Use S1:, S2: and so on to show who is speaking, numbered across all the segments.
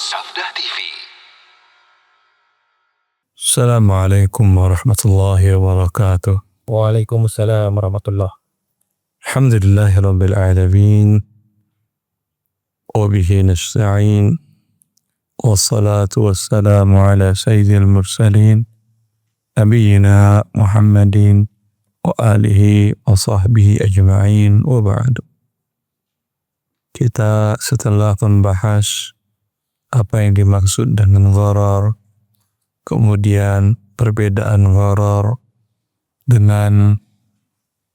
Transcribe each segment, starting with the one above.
S1: Sabda TV.
S2: Assalamualaikum warahmatullahi wabarakatuh.
S3: Waalaikumsalam warahmatullah.
S2: Alhamdulillahi rabbil alamin. Wabihi nasta'in. Wassalatu wassalamu ala sayyidil mursalin. Nabiyyina Muhammadin wa alihi wa sahbihi ajma'in wa ba'du. Kita setelah membahas apa yang dimaksud dengan gharar, kemudian perbedaan gharar dengan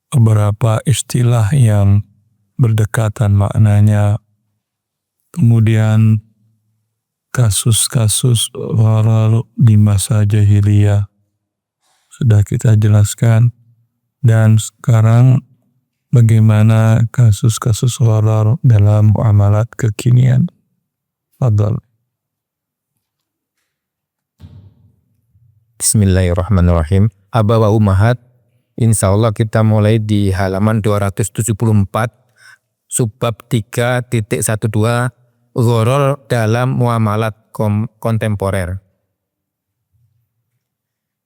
S2: beberapa istilah yang berdekatan maknanya, kemudian kasus-kasus gharar di masa jahiliyah sudah kita jelaskan, dan sekarang bagaimana kasus-kasus gharar dalam muamalat kekinian. Fadhal.
S3: Bismillahirrahmanirrahim. Aba wa ummahat, insyaallah kita mulai di halaman 274, subbab 3.12, gharar dalam muamalat kontemporer.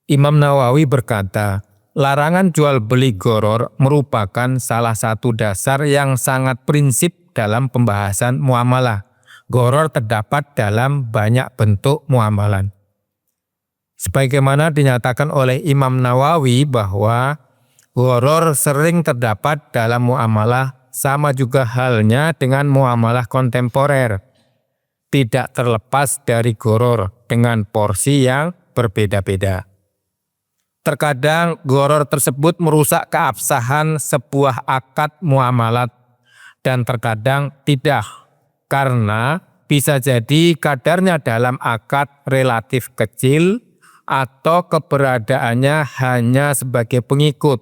S3: Imam Nawawi berkata, larangan jual beli gharar merupakan salah satu dasar yang sangat prinsip dalam pembahasan muamalah. Gharar terdapat dalam banyak bentuk muamalah. Sebagaimana dinyatakan oleh Imam Nawawi bahwa gharar sering terdapat dalam muamalah, sama juga halnya dengan muamalah kontemporer. Tidak terlepas dari gharar dengan porsi yang berbeda-beda. Terkadang gharar tersebut merusak keabsahan sebuah akad muamalat dan terkadang tidak, karena bisa jadi kadarnya dalam akad relatif kecil atau keberadaannya hanya sebagai pengikut,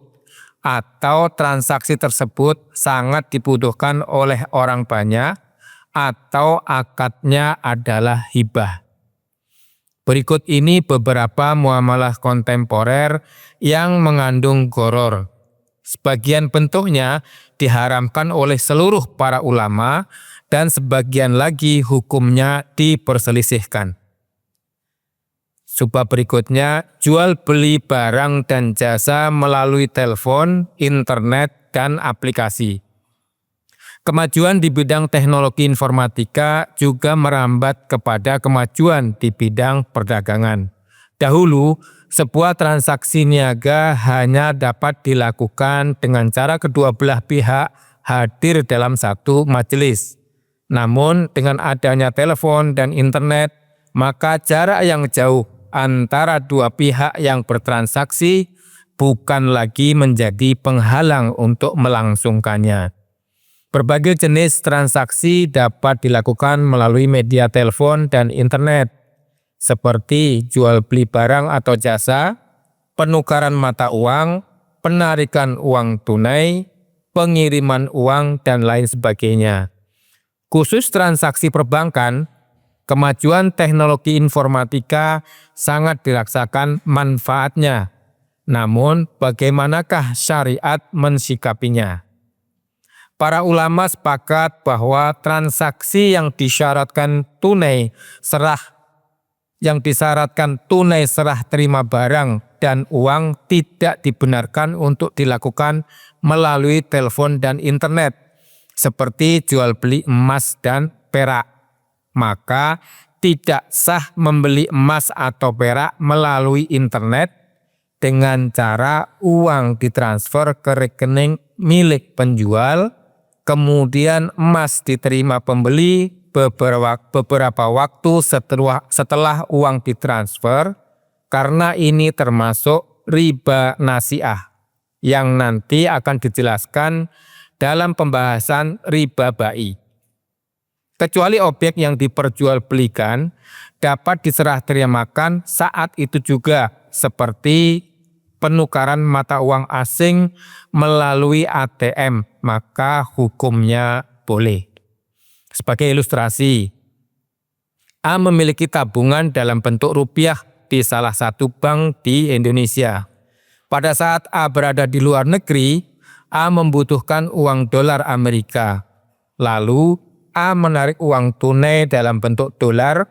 S3: atau transaksi tersebut sangat dibutuhkan oleh orang banyak, atau akadnya adalah hibah. Berikut ini beberapa muamalah kontemporer yang mengandung gharar. Sebagian bentuknya diharamkan oleh seluruh para ulama dan sebagian lagi hukumnya diperselisihkan. Subbab berikutnya, jual beli barang dan jasa melalui telepon, internet, dan aplikasi. Kemajuan di bidang teknologi informatika juga merambat kepada kemajuan di bidang perdagangan. Dahulu, sebuah transaksi niaga hanya dapat dilakukan dengan cara kedua belah pihak hadir dalam satu majelis. Namun, dengan adanya telepon dan internet, maka jarak yang jauh antara dua pihak yang bertransaksi bukan lagi menjadi penghalang untuk melangsungkannya. Berbagai jenis transaksi dapat dilakukan melalui media telepon dan internet, seperti jual beli barang atau jasa, penukaran mata uang, penarikan uang tunai, pengiriman uang, dan lain sebagainya. Khusus transaksi perbankan, kemajuan teknologi informatika sangat dirasakan manfaatnya. Namun, bagaimanakah syariat mensikapinya? Para ulama sepakat bahwa transaksi yang disyaratkan tunai serah terima barang dan uang tidak dibenarkan untuk dilakukan melalui telepon dan internet, seperti jual beli emas dan perak. Maka tidak sah membeli emas atau perak melalui internet dengan cara uang ditransfer ke rekening milik penjual, kemudian emas diterima pembeli beberapa waktu setelah uang ditransfer, karena ini termasuk riba nasiah yang nanti akan dijelaskan dalam pembahasan riba bai. Kecuali objek yang diperjualbelikan dapat diserah terimakan saat itu juga, seperti penukaran mata uang asing melalui ATM, maka hukumnya boleh. Sebagai ilustrasi, A memiliki tabungan dalam bentuk rupiah di salah satu bank di Indonesia. Pada saat A berada di luar negeri, A membutuhkan uang dolar Amerika. Lalu A menarik uang tunai dalam bentuk dolar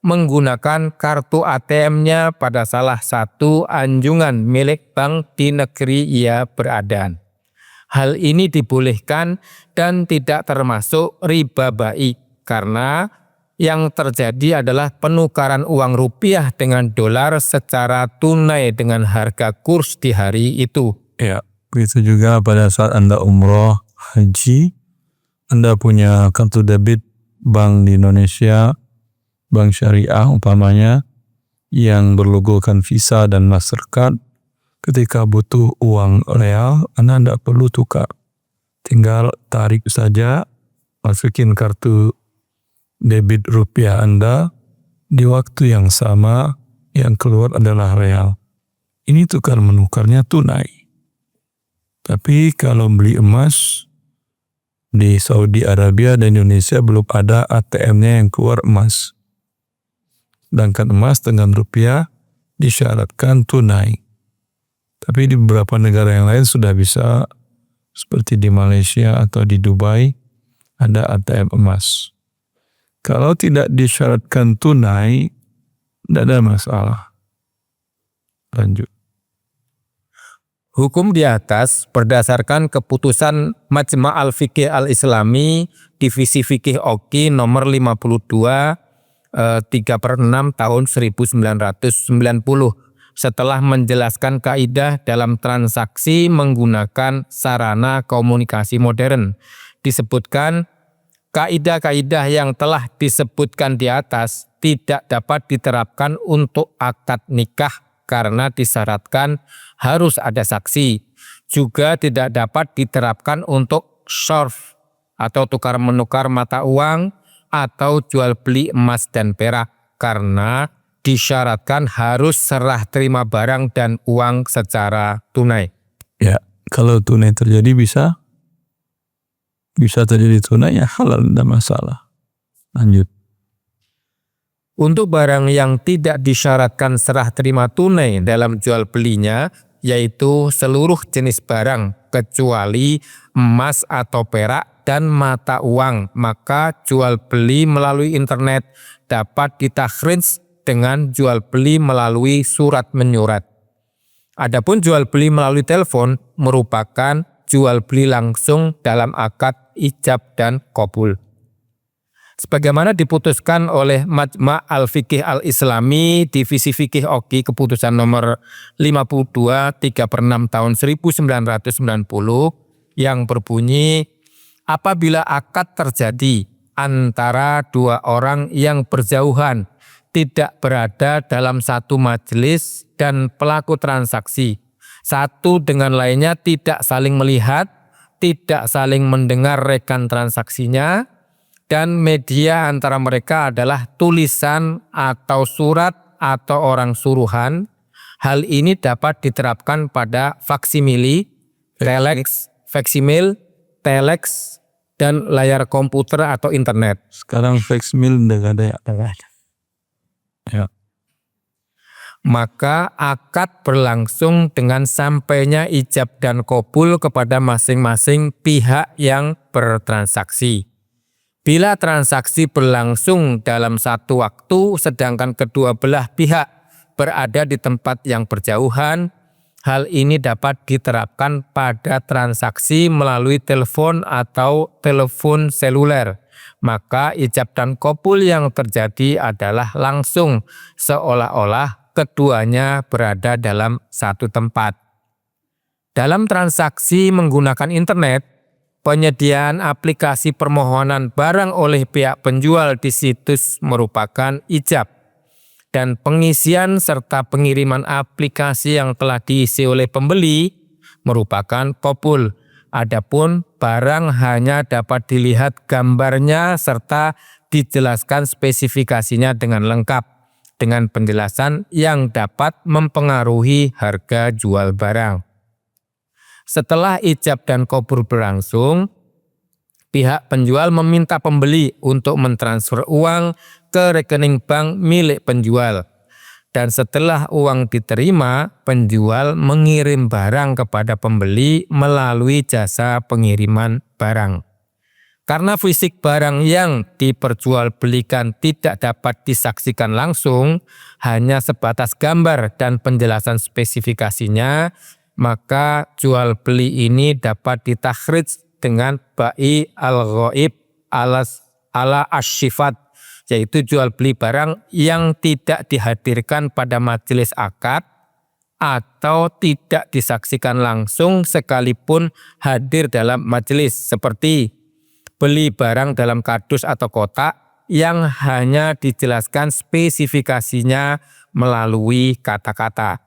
S3: menggunakan kartu ATM-nya pada salah satu anjungan milik bank di negeri ia berada. Hal ini dibolehkan dan tidak termasuk riba baik karena yang terjadi adalah penukaran uang rupiah dengan dolar secara tunai dengan harga kurs di hari itu.
S2: Ya, begitu juga pada saat Anda umroh, haji, Anda punya kartu debit bank di Indonesia, bank syariah umpamanya, yang berlogokan Visa dan Mastercard. Ketika butuh uang real, Anda tidak perlu tukar. Tinggal tarik saja, masukin kartu debit rupiah Anda, di waktu yang sama yang keluar adalah real. Ini tukar menukarnya tunai. Tapi kalau beli emas, di Saudi Arabia dan Indonesia belum ada ATM-nya yang keluar emas. Sedangkan emas dengan rupiah disyaratkan tunai. Tapi di beberapa negara yang lain sudah bisa, seperti di Malaysia atau di Dubai, ada ATM emas. Kalau tidak disyaratkan tunai, tidak ada masalah. Lanjut.
S3: Hukum di atas berdasarkan keputusan Majma' al-Fiqih al-Islami Divisi Fikih Oki nomor 52 3/6 tahun 1990 setelah menjelaskan kaidah dalam transaksi menggunakan sarana komunikasi modern. Disebutkan kaidah-kaidah yang telah disebutkan di atas tidak dapat diterapkan untuk akad nikah karena disyaratkan harus ada saksi. Juga tidak dapat diterapkan untuk shorf atau tukar menukar mata uang atau jual beli emas dan perak karena disyaratkan harus serah terima barang dan uang secara tunai.
S2: Ya, kalau tunai terjadi bisa terjadi tunai, ya halal, tidak masalah. Lanjut.
S3: Untuk barang yang tidak disyaratkan serah terima tunai dalam jual belinya, yaitu seluruh jenis barang kecuali emas atau perak dan mata uang, maka jual beli melalui internet dapat ditakhrij dengan jual beli melalui surat menyurat. Adapun jual beli melalui telepon merupakan jual beli langsung dalam akad ijab dan qabul. Sebagaimana diputuskan oleh Majma' al-Fiqih al-Islami Divisi Fikih Oki keputusan nomor 52 3/6 tahun 1990 yang berbunyi, apabila akad terjadi antara dua orang yang berjauhan tidak berada dalam satu majelis dan pelaku transaksi, satu dengan lainnya tidak saling melihat, tidak saling mendengar rekan transaksinya, dan media antara mereka adalah tulisan atau surat atau orang suruhan. Hal ini dapat diterapkan pada faksimili, telex, faksimil, telex, dan layar komputer atau internet.
S2: Sekarang faksimil tidak ada ya? Ya.
S3: Maka akad berlangsung dengan sampainya ijab dan qabul kepada masing-masing pihak yang bertransaksi. Bila transaksi berlangsung dalam satu waktu sedangkan kedua belah pihak berada di tempat yang berjauhan, hal ini dapat diterapkan pada transaksi melalui telepon atau telepon seluler. Maka ijab dan qabul yang terjadi adalah langsung seolah-olah keduanya berada dalam satu tempat. Dalam transaksi menggunakan internet, penyediaan aplikasi permohonan barang oleh pihak penjual di situs merupakan ijab dan pengisian serta pengiriman aplikasi yang telah diisi oleh pembeli merupakan qabul. Adapun barang hanya dapat dilihat gambarnya serta dijelaskan spesifikasinya dengan lengkap dengan penjelasan yang dapat mempengaruhi harga jual barang. Setelah ijab dan qabul berlangsung, pihak penjual meminta pembeli untuk mentransfer uang ke rekening bank milik penjual. Dan setelah uang diterima, penjual mengirim barang kepada pembeli melalui jasa pengiriman barang. Karena fisik barang yang diperjualbelikan tidak dapat disaksikan langsung, hanya sebatas gambar dan penjelasan spesifikasinya, maka jual beli ini dapat ditakhrij dengan bai al-ghaib ala asyifat, yaitu jual beli barang yang tidak dihadirkan pada majelis akad atau tidak disaksikan langsung sekalipun hadir dalam majelis, seperti beli barang dalam kardus atau kotak yang hanya dijelaskan spesifikasinya melalui kata-kata.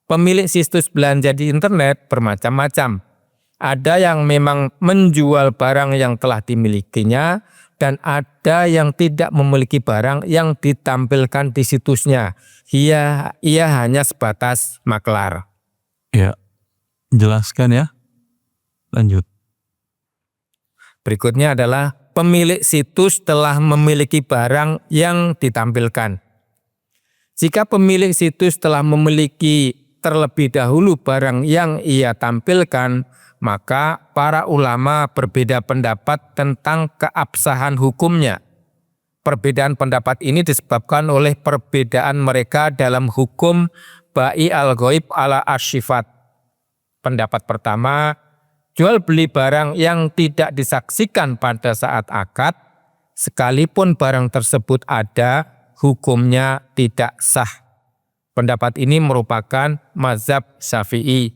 S3: Pemilik situs belanja di internet bermacam-macam. Ada yang memang menjual barang yang telah dimilikinya dan ada yang tidak memiliki barang yang ditampilkan di situsnya. Ia hanya sebatas maklar.
S2: Ya, jelaskan ya. Lanjut.
S3: Berikutnya adalah pemilik situs telah memiliki barang yang ditampilkan. Jika pemilik situs telah memiliki terlebih dahulu barang yang ia tampilkan, maka para ulama berbeda pendapat tentang keabsahan hukumnya. Perbedaan pendapat ini disebabkan oleh perbedaan mereka dalam hukum bai al-ghaib ala asyifat. Pendapat pertama, jual beli barang yang tidak disaksikan pada saat akad, sekalipun barang tersebut ada, hukumnya tidak sah. Pendapat ini merupakan mazhab Syafi'i.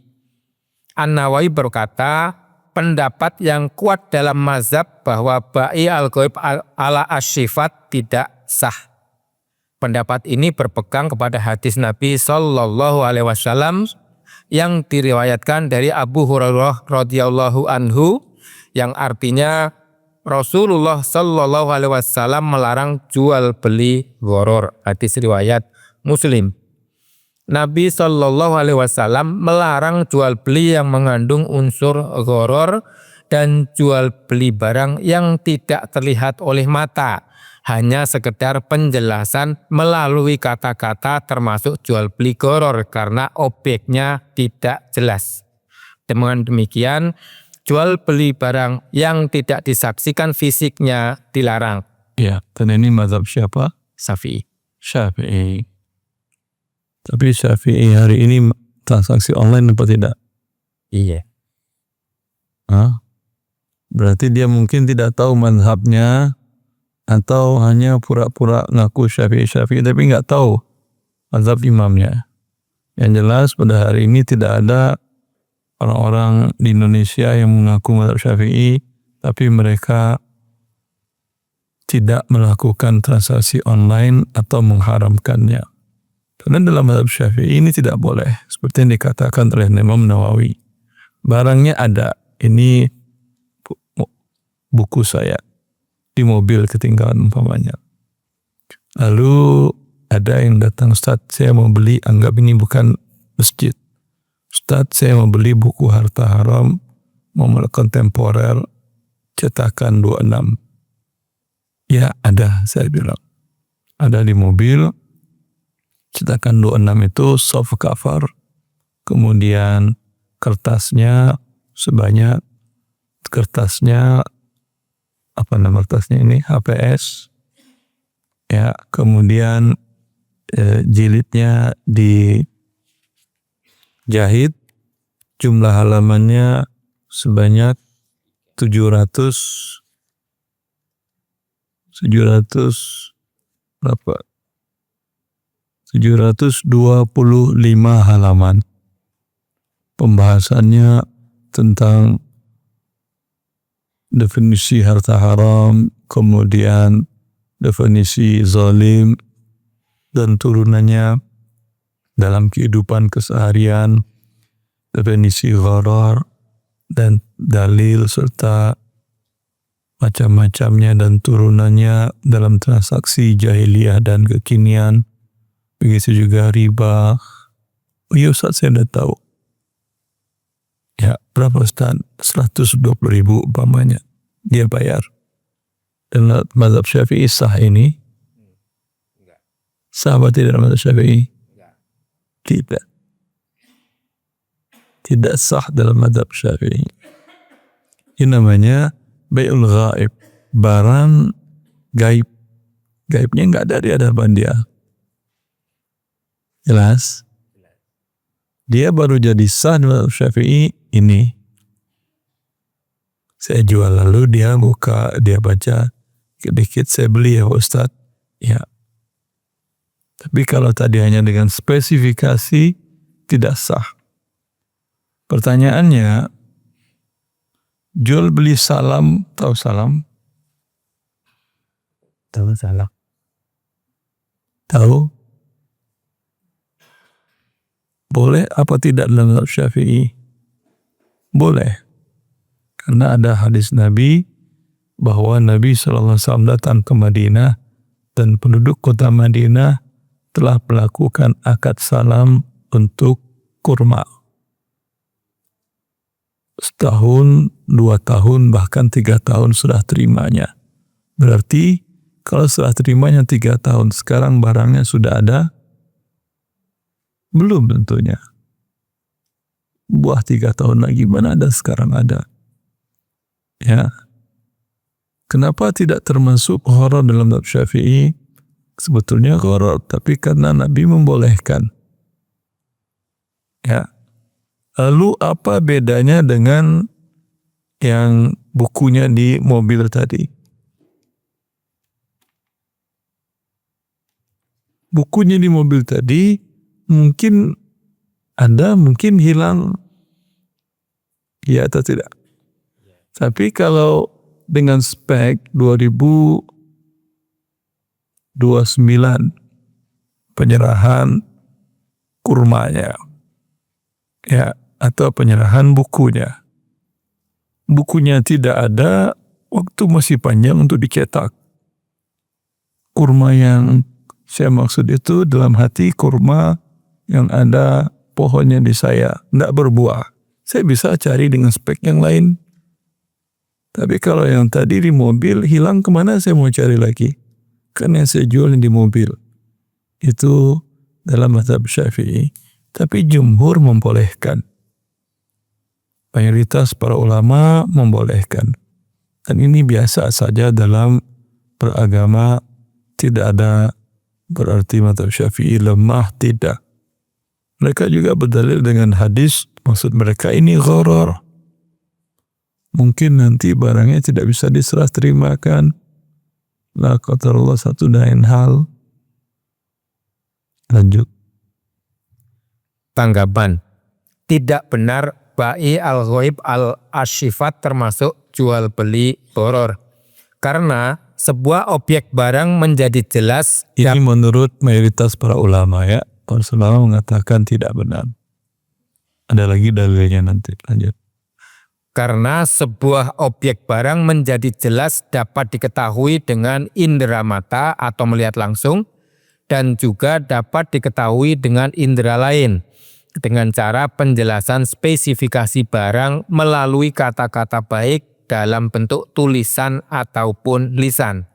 S3: An-Nawawi berkata, pendapat yang kuat dalam mazhab bahwa bai al-ghaib ala asyifat tidak sah. Pendapat ini berpegang kepada hadis Nabi Shallallahu Alaihi Wasallam yang diriwayatkan dari Abu Hurairah radhiyallahu anhu, yang artinya Rasulullah Shallallahu Alaihi Wasallam melarang jual beli gharar. Hadis riwayat Muslim. Nabi Shallallahu Alaihi Wasallam melarang jual beli yang mengandung unsur gharar dan jual beli barang yang tidak terlihat oleh mata, hanya sekedar penjelasan melalui kata-kata termasuk jual beli gharar karena objeknya tidak jelas. Dengan demikian, jual beli barang yang tidak disaksikan fisiknya dilarang.
S2: Ya, dan ini mazhab siapa?
S3: Syafi'i.
S2: Syafi'i. Tapi Syafi'i hari ini transaksi online apa tidak?
S3: Iya.
S2: Berarti dia mungkin tidak tahu mazhabnya, atau hanya pura-pura ngaku Syafi'i tapi nggak tahu mazhab imamnya. Yang jelas pada hari ini tidak ada orang-orang di Indonesia yang mengaku mazhab Syafi'i tapi mereka tidak melakukan transaksi online atau mengharamkannya. Karena dalam mazhab Syafi'i ini tidak boleh, seperti yang dikatakan oleh Imam Nawawi. Barangnya ada, ini buku saya di mobil ketinggalan umpamanya. Lalu ada yang datang, Ustaz saya mau beli, anggap ini bukan masjid. Ustaz saya mau beli buku harta haram, mau kontemporer, cetakan 26. Ya ada, saya bilang. Ada di mobil, cetakan 26 itu soft cover, kemudian kertasnya sebanyak, kertasnya apa nama kertasnya ini, HPS, ya, kemudian jilidnya dijahit, jumlah halamannya sebanyak 725 halaman. Pembahasannya tentang definisi harta haram, kemudian definisi zalim dan turunannya dalam kehidupan keseharian, definisi gharar dan dalil serta macam-macamnya dan turunannya dalam transaksi jahiliyah dan kekinian. Begitu juga riba. Oh iya Ustaz, saya sudah tahu. Ya, berapa Ustaz? 120.000 umpamanya. Dia bayar. Dan mazhab Syafi'i sah ini? Sah atau tidak dalam mazhab Syafi'i? Tidak. Tidak sah dalam mazhab Syafi'i. Ini namanya bai'ul ghaib. barang gaib. Gaibnya nggak ada di hadapan dia. Jelas? Dia baru jadi sah dalam Syafi'i ini. Saya jual, lalu dia buka, dia baca, dikit saya beli ya Ustaz. Ya. Tapi kalau tadi hanya dengan spesifikasi, tidak sah. Pertanyaannya, jual beli salam, tahu salam?
S3: Tahu salam.
S2: Tahu? Boleh apa tidak dalam mazhab Syafi'i? Boleh. Karena ada hadis Nabi bahwa Nabi SAW datang ke Madinah dan penduduk kota Madinah telah melakukan akad salam untuk kurma. Setahun, 2 tahun, bahkan 3 tahun sudah terimanya. Berarti kalau sudah terimanya 3 tahun, sekarang barangnya sudah ada? Belum tentunya. Buah 3 tahun lagi mana ada, sekarang ada. Ya. Kenapa tidak termasuk gharar dalam mazhab Syafi'i? Sebetulnya gharar, tapi karena Nabi membolehkan. Ya. Lalu apa bedanya dengan yang bukunya di mobil tadi? Bukunya di mobil tadi mungkin ada, mungkin hilang. Ya atau tidak? Tapi kalau dengan spek 2029 penyerahan kurmanya, ya, atau penyerahan bukunya. Bukunya tidak ada, waktu masih panjang untuk dicetak. Kurma yang saya maksud itu dalam hati kurma yang ada pohonnya di saya, tidak berbuah. Saya bisa cari dengan spek yang lain. Tapi kalau yang tadi di mobil hilang, kemana saya mau cari lagi? Kan yang saya jual di mobil. Itu dalam mazhab Syafi'i. Tapi jumhur membolehkan. Mayoritas para ulama membolehkan. Dan ini biasa saja dalam beragama, tidak ada berarti mazhab Syafi'i lemah, tidak. Mereka juga berdalil dengan hadis, maksud mereka ini gharar. Mungkin nanti barangnya tidak bisa diserah terimakan. La qadarullah, satu lain hal. Lanjut.
S3: Tanggapan. Tidak benar bai al-ghaib al-asyifat termasuk jual beli gharar. Karena sebuah objek barang menjadi jelas.
S2: Ini menurut mayoritas para ulama ya. Para ulama mengatakan tidak benar. Ada lagi dalilnya nanti. Lanjut.
S3: Karena sebuah objek barang menjadi jelas dapat diketahui dengan indera mata atau melihat langsung, dan juga dapat diketahui dengan indera lain dengan cara penjelasan spesifikasi barang melalui kata-kata baik dalam bentuk tulisan ataupun lisan.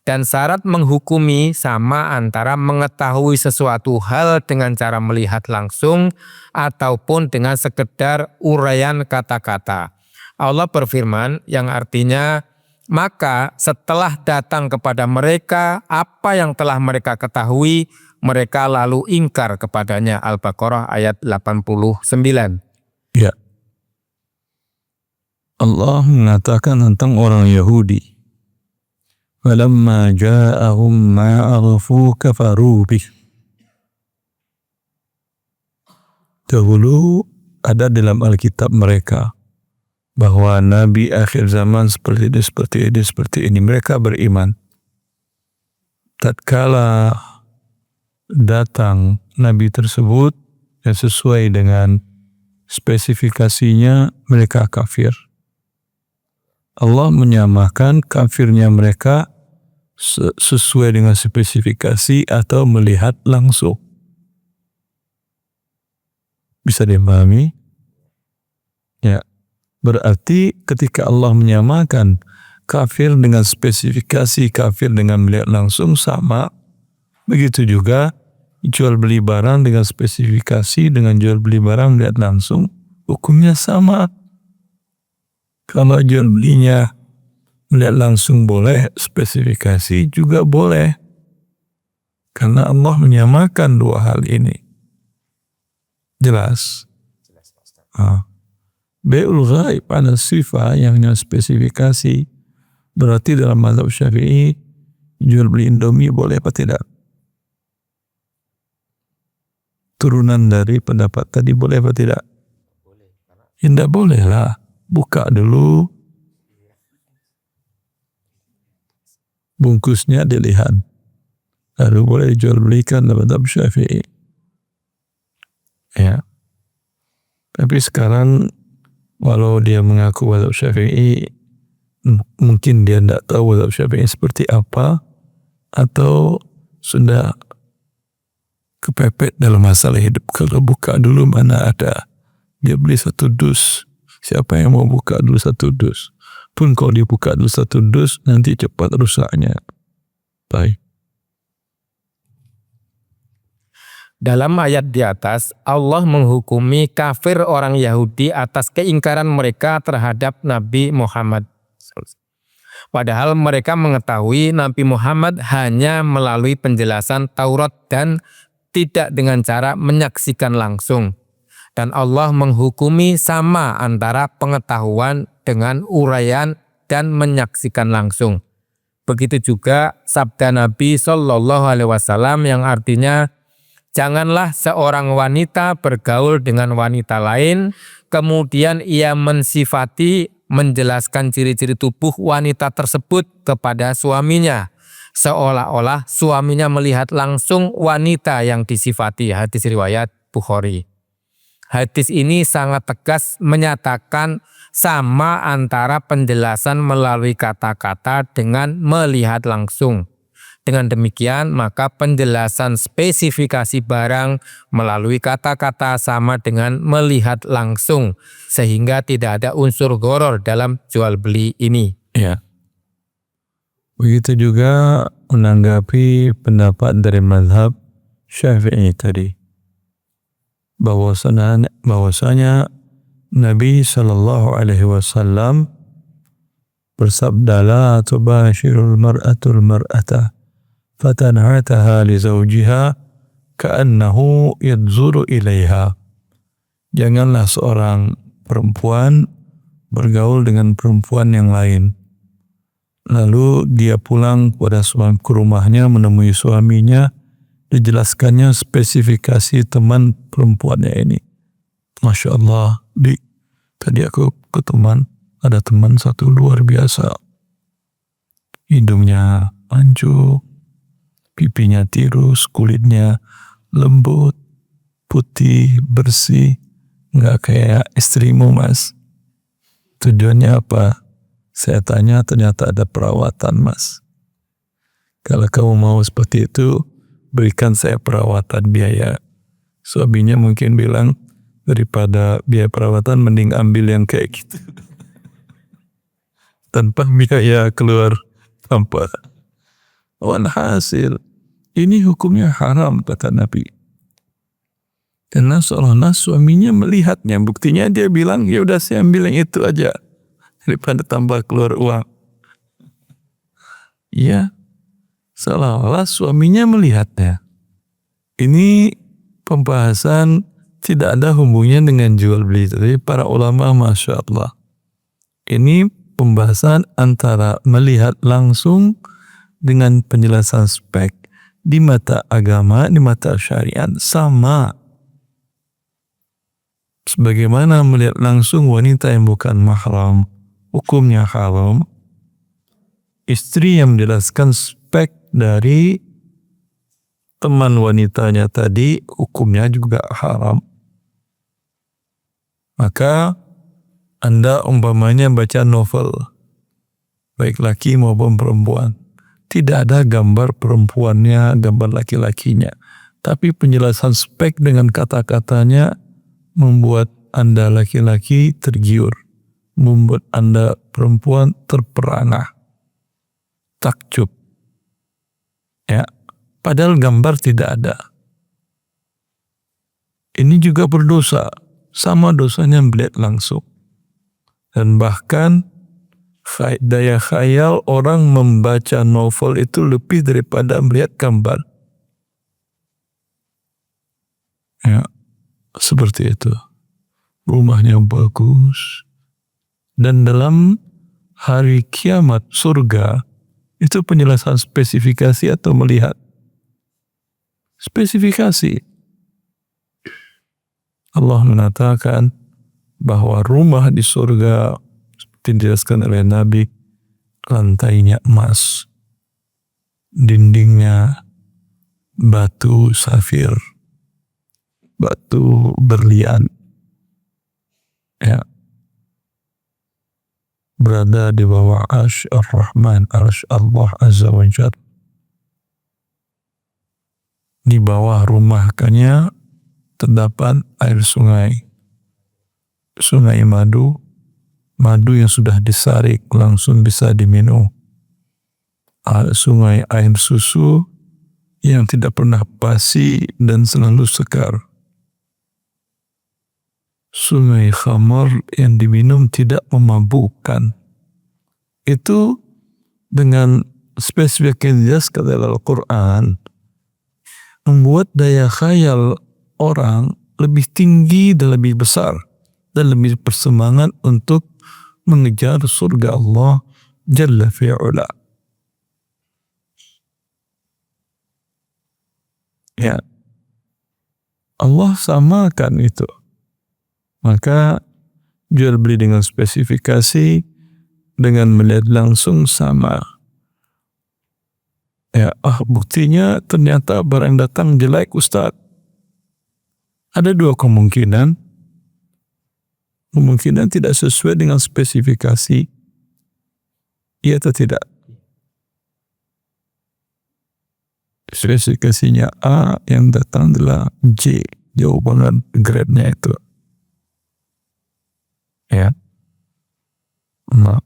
S3: Dan syarat menghukumi sama antara mengetahui sesuatu hal dengan cara melihat langsung ataupun dengan sekedar uraian kata-kata. Allah berfirman yang artinya, maka setelah datang kepada mereka apa yang telah mereka ketahui, mereka lalu ingkar kepadanya. Al-Baqarah ayat 89.
S2: Ya. Allah mengatakan tentang orang Yahudi. Falamma ja'ahum ma'arafu kafaru bih. Dahulu ada dalam Alkitab mereka bahwa Nabi akhir zaman seperti ini. Mereka beriman. Tatkala datang Nabi tersebut yang sesuai dengan spesifikasinya, mereka kafir. Allah menyamakan kafirnya mereka sesuai dengan spesifikasi atau melihat langsung. Bisa dipahami? Ya. Berarti ketika Allah menyamakan kafir dengan spesifikasi, kafir dengan melihat langsung sama. Begitu juga jual beli barang dengan spesifikasi dengan jual beli barang melihat langsung, hukumnya sama. Kalau jual belinya Melihat langsung boleh, spesifikasi juga boleh. Karena Allah menyamakan dua hal ini. Jelas? Bai'ul ghaib ada sifat yang spesifikasi. Berarti dalam mazhab Syafi'i jual beli Indomie boleh apa tidak? Turunan dari pendapat tadi boleh apa tidak? Ya, tidak boleh lah. Buka dulu, bungkusnya dilihat, lalu boleh dijual belikan dalam mazhab Syafi'i. Ya. Tapi sekarang walau dia mengaku mazhab Syafi'i, mungkin dia tidak tahu mazhab Syafi'i seperti apa, atau sudah kepepet dalam masalah hidup. Kalau buka dulu mana ada, dia beli 1 dus. Siapa yang mau buka dulu 1 dus? Pun kalau dibuka dulu 1 dus, nanti cepat rusaknya. Baik.
S3: Dalam ayat di atas, Allah menghukumi kafir orang Yahudi atas keingkaran mereka terhadap Nabi Muhammad. Padahal mereka mengetahui Nabi Muhammad hanya melalui penjelasan Taurat dan tidak dengan cara menyaksikan langsung. Dan Allah menghukumi sama antara pengetahuan dengan uraian dan menyaksikan langsung. Begitu juga sabda Nabi Shallallahu Alaihi Wasallam yang artinya, janganlah seorang wanita bergaul dengan wanita lain, kemudian ia mensifati, menjelaskan ciri-ciri tubuh wanita tersebut kepada suaminya, seolah-olah suaminya melihat langsung wanita yang disifati. Hadis riwayat Bukhari. Hadis ini sangat tegas menyatakan sama antara penjelasan melalui kata-kata dengan melihat langsung. Dengan demikian, maka penjelasan spesifikasi barang melalui kata-kata sama dengan melihat langsung, sehingga tidak ada unsur gharar dalam jual beli ini.
S2: Ya. Begitu juga menanggapi pendapat dari mazhab Syafi'i tadi, bahwasanya Nabi Shallallahu Alaihi Wasallam bersabda, la tubashirul mar'atul mar'ata fatan'ataha li zawjiha ka'annahu yadzuru ilaiha. Janganlah seorang perempuan bergaul dengan perempuan yang lain, lalu dia pulang ke rumahnya menemui suaminya, dijelaskannya spesifikasi teman perempuannya ini. Masya Allah, tadi aku ada teman satu luar biasa. Hidungnya mancung, pipinya tirus, kulitnya lembut, putih, bersih, nggak kayak istrimu mas. Tujuannya apa? Saya tanya, ternyata ada perawatan mas. Kalau kamu mau seperti itu, berikan saya perawatan biaya. Suaminya mungkin bilang, daripada biaya perawatan mending ambil yang kayak gitu. Tanpa biaya keluar tanpa. Walhasil, ini hukumnya haram kata Nabi. Karena seolah-olah suaminya melihatnya. Buktinya dia bilang, ya udah saya ambil yang itu aja. Daripada tambah keluar uang. Ya, seolah-olah suaminya melihatnya. Ini pembahasan tidak ada hubungannya dengan jual beli. Tapi para ulama Masya Allah. Ini pembahasan antara melihat langsung dengan penjelasan spek. Di mata agama, di mata syariat sama. Sebagaimana melihat langsung wanita yang bukan mahram, hukumnya haram. Istri yang menjelaskan spek dari teman wanitanya tadi, hukumnya juga haram. Maka Anda umpamanya baca novel, baik laki maupun perempuan, tidak ada gambar perempuannya, gambar laki-lakinya, tapi penjelasan spek dengan kata-katanya membuat Anda laki-laki tergiur, membuat Anda perempuan terperangah, takjub. Ya, padahal gambar tidak ada. Ini juga berdosa, sama dosanya melihat langsung. Dan bahkan Daya khayal orang membaca novel itu lebih daripada melihat gambar. Ya, seperti itu. Rumahnya bagus. Dan dalam hari kiamat surga itu penjelasan spesifikasi atau melihat. Spesifikasi. Allah mengatakan bahwa rumah di surga seperti dijelaskan oleh Nabi, lantainya emas, dindingnya batu safir, batu berlian, ya, berada di bawah arsy Ar-Rahman, arsy Allah Azza wa Jalla. Di bawah rumahnya terdapat air sungai, sungai madu, madu yang sudah disaring langsung bisa diminum. Sungai air susu yang tidak pernah basi dan selalu segar. Sungai khamar yang diminum tidak memabukkan. Itu dengan spesifik yang dijelaskan dalam Al-Quran membuat daya khayal orang lebih tinggi dan lebih besar dan lebih bersemangat untuk mengejar surga Allah Jalla fi'ula. Ya, Allah samakan itu. Maka jual beli dengan spesifikasi, dengan melihat langsung sama. Ya, buktinya ternyata barang datang jelek, Ustaz. Ada dua kemungkinan. Kemungkinan tidak sesuai dengan spesifikasi. Iya atau tidak? Spesifikasinya A, yang datang adalah J. Jauh banget grade-nya itu. Ya. Allah.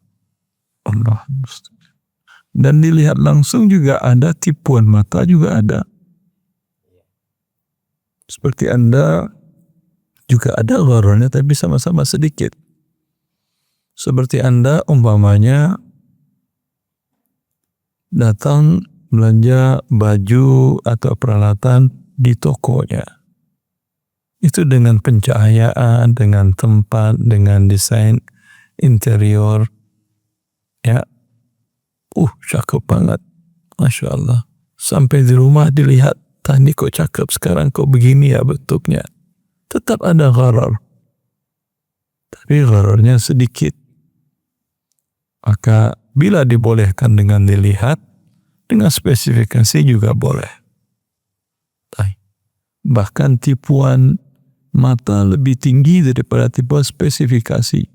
S2: Dan dilihat langsung juga ada, tipuan mata juga ada. Seperti Anda juga ada gharornya tapi sama-sama sedikit. Seperti Anda umpamanya datang belanja baju atau peralatan di tokonya. Itu dengan pencahayaan, dengan tempat, dengan desain interior. Ya, cakep banget. Masya Allah. Sampai di rumah dilihat, tadi kok cakep, sekarang kok begini ya bentuknya. Tetap ada gharar. Tapi ghararnya sedikit. Maka bila dibolehkan dengan dilihat, dengan spesifikasi juga boleh. Bahkan tipuan mata lebih tinggi daripada tipuan spesifikasi.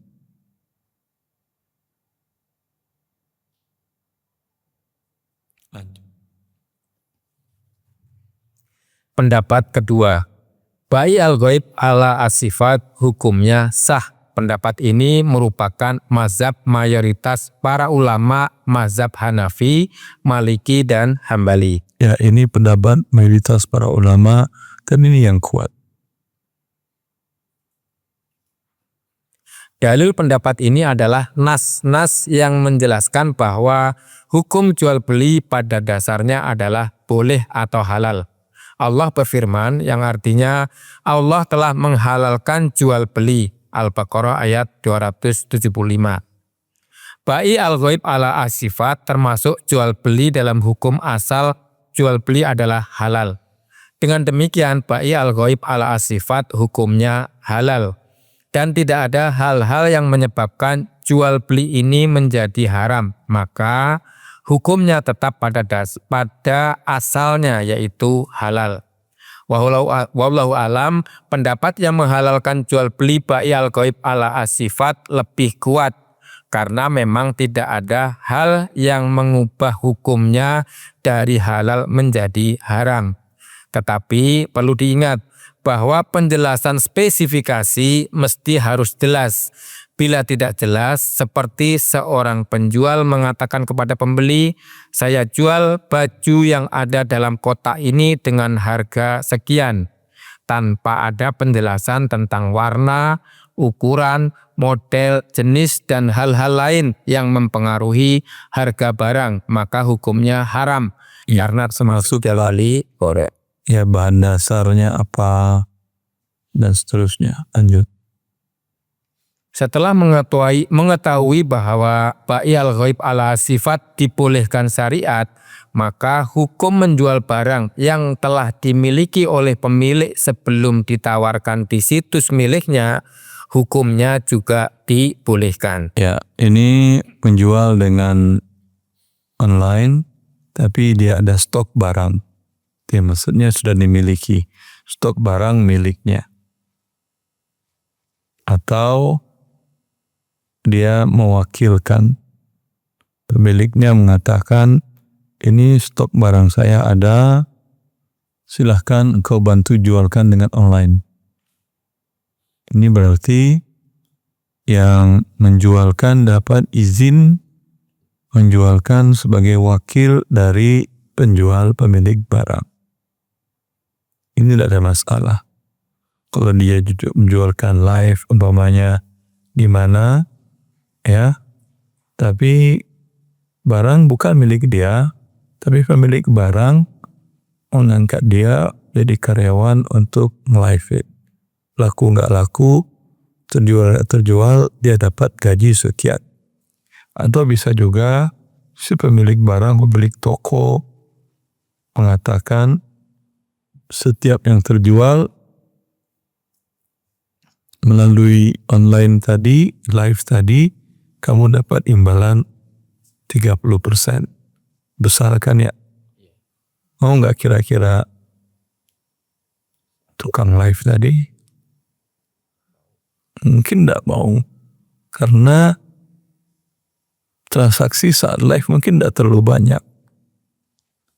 S3: Pendapat kedua, ba'i al-ghaib ala as-sifat hukumnya sah. Pendapat ini merupakan mazhab mayoritas para ulama mazhab Hanafi, Maliki, dan Hambali.
S2: Ya, ini pendapat mayoritas para ulama dan ini yang kuat.
S3: Dalil pendapat ini adalah nas-nas yang menjelaskan bahwa hukum jual beli pada dasarnya adalah boleh atau halal. Allah berfirman yang artinya Allah telah menghalalkan jual beli. Al-Baqarah ayat 275. Ba'i al-ghaib ala as-sifat termasuk jual beli dalam hukum asal jual beli adalah halal. Dengan demikian ba'i al-ghaib ala as-sifat hukumnya halal. Dan tidak ada hal-hal yang menyebabkan jual beli ini menjadi haram. Maka hukumnya tetap pada asalnya yaitu halal. Wallahu alam, pendapat yang menghalalkan jual beli ba'i al-ghaib ala as-sifat lebih kuat karena memang tidak ada hal yang mengubah hukumnya dari halal menjadi haram. Tetapi perlu diingat bahwa penjelasan spesifikasi mesti harus jelas. Bila tidak jelas, seperti seorang penjual mengatakan kepada pembeli, saya jual baju yang ada dalam kotak ini dengan harga sekian, tanpa ada penjelasan tentang warna, ukuran, model, jenis, dan hal-hal lain yang mempengaruhi harga barang, maka hukumnya haram. Karena termasuk kali korek.
S2: Ya, bahan dasarnya apa dan seterusnya. Lanjut.
S3: Setelah mengetahui bahwa bai'al ghaib ala sifat dibolehkan syariat, maka hukum menjual barang yang telah dimiliki oleh pemilik sebelum ditawarkan di situs miliknya, hukumnya juga dibolehkan.
S2: Ya, ini menjual dengan online, tapi dia ada stok barang. Dia maksudnya sudah dimiliki, stok barang miliknya. Atau dia mewakilkan, pemiliknya mengatakan, ini stok barang saya ada, silahkan engkau bantu jualkan dengan online. Ini berarti yang menjualkan dapat izin menjualkan sebagai wakil dari penjual pemilik barang. Ini tidak ada masalah. Kalau dia menjualkan live umpamanya di mana, ya, tapi barang bukan milik dia, tapi pemilik barang mengangkat dia jadi karyawan untuk nge-live it. Laku nggak laku, terjual, dia dapat gaji sekian. Atau bisa juga si pemilik barang, pemilik toko mengatakan setiap yang terjual melalui online tadi, live tadi, kamu dapat imbalan 30%. Besar kan ya? Mau nggak kira-kira tukang live tadi? Mungkin nggak mau. Karena transaksi saat live mungkin nggak terlalu banyak.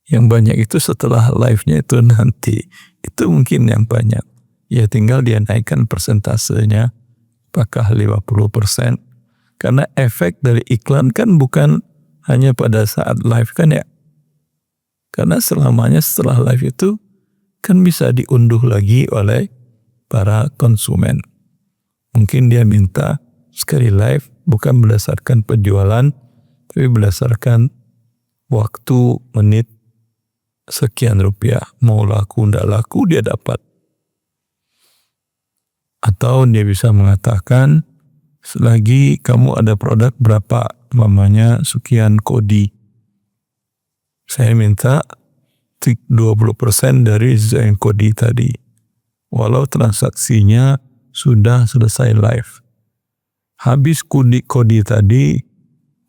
S2: Yang banyak itu setelah live-nya itu nanti. Itu mungkin yang banyak. Ya tinggal dia naikkan persentasenya. Apakah 50%? Karena efek dari iklan kan bukan hanya pada saat live kan ya. Karena selamanya setelah live itu kan bisa diunduh lagi oleh para konsumen. Mungkin dia minta sekali live bukan berdasarkan penjualan, tapi berdasarkan waktu, menit, sekian rupiah. Mau laku, ndak laku dia dapat. Atau dia bisa mengatakan, selagi kamu ada produk berapa, namanya sekian kodi. Saya minta 20% dari sekian kodi tadi. Walau transaksinya sudah selesai live. Habis kodi tadi,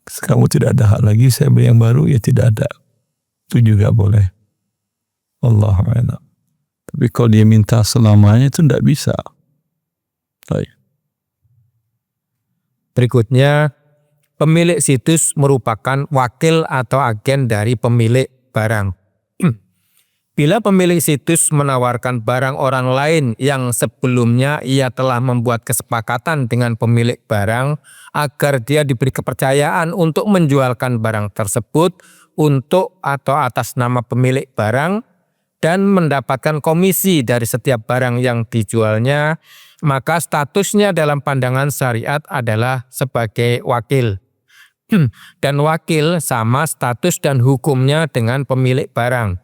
S2: kamu tidak ada hak lagi, saya beli yang baru, ya tidak ada. Itu juga boleh. Allahu a'lam. Tapi kalau dia minta selamanya itu tidak bisa. Baik.
S3: Berikutnya, pemilik situs merupakan wakil atau agen dari pemilik barang. Bila pemilik situs menawarkan barang orang lain yang sebelumnya ia telah membuat kesepakatan dengan pemilik barang agar dia diberi kepercayaan untuk menjualkan barang tersebut untuk atau atas nama pemilik barang dan mendapatkan komisi dari setiap barang yang dijualnya, maka statusnya dalam pandangan syariat adalah sebagai wakil. Dan wakil sama status dan hukumnya dengan pemilik barang.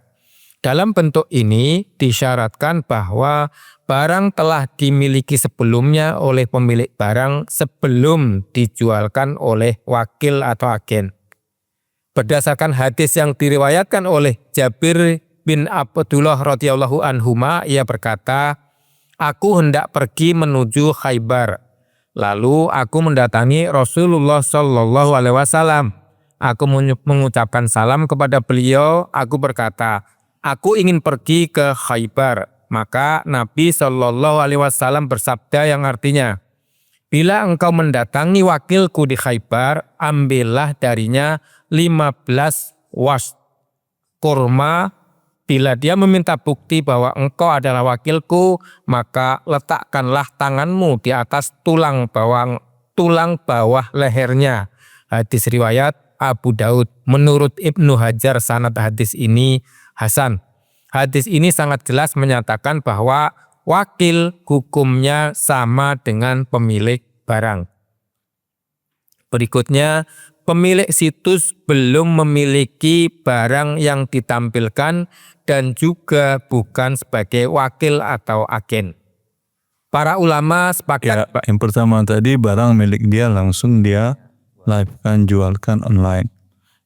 S3: Dalam bentuk ini disyaratkan bahwa barang telah dimiliki sebelumnya oleh pemilik barang sebelum dijualkan oleh wakil atau agen. Berdasarkan hadis yang diriwayatkan oleh Jabir bin Abdullah radhiyallahu anhuma, ia berkata, "Aku hendak pergi menuju Khaybar. Lalu aku mendatangi Rasulullah Shallallahu Alaihi Wasallam. Aku mengucapkan salam kepada beliau. Aku berkata, aku ingin pergi ke Khaybar. Maka Nabi Shallallahu Alaihi Wasallam bersabda yang artinya, bila engkau mendatangi wakilku di Khaybar, ambillah darinya 15 was kurma. Bila dia meminta bukti bahwa engkau adalah wakilku, maka letakkanlah tanganmu di atas tulang bawah lehernya." Hadis riwayat Abu Daud. Menurut Ibnu Hajar, sanad hadis ini hasan. Hadis ini sangat jelas menyatakan bahwa wakil hukumnya sama dengan pemilik barang. Berikutnya, pemilik situs belum memiliki barang yang ditampilkan dan juga bukan sebagai wakil atau agen. Para ulama sepakat.
S2: Ya, yang pertama tadi barang milik dia langsung dia live-kan, jualkan online.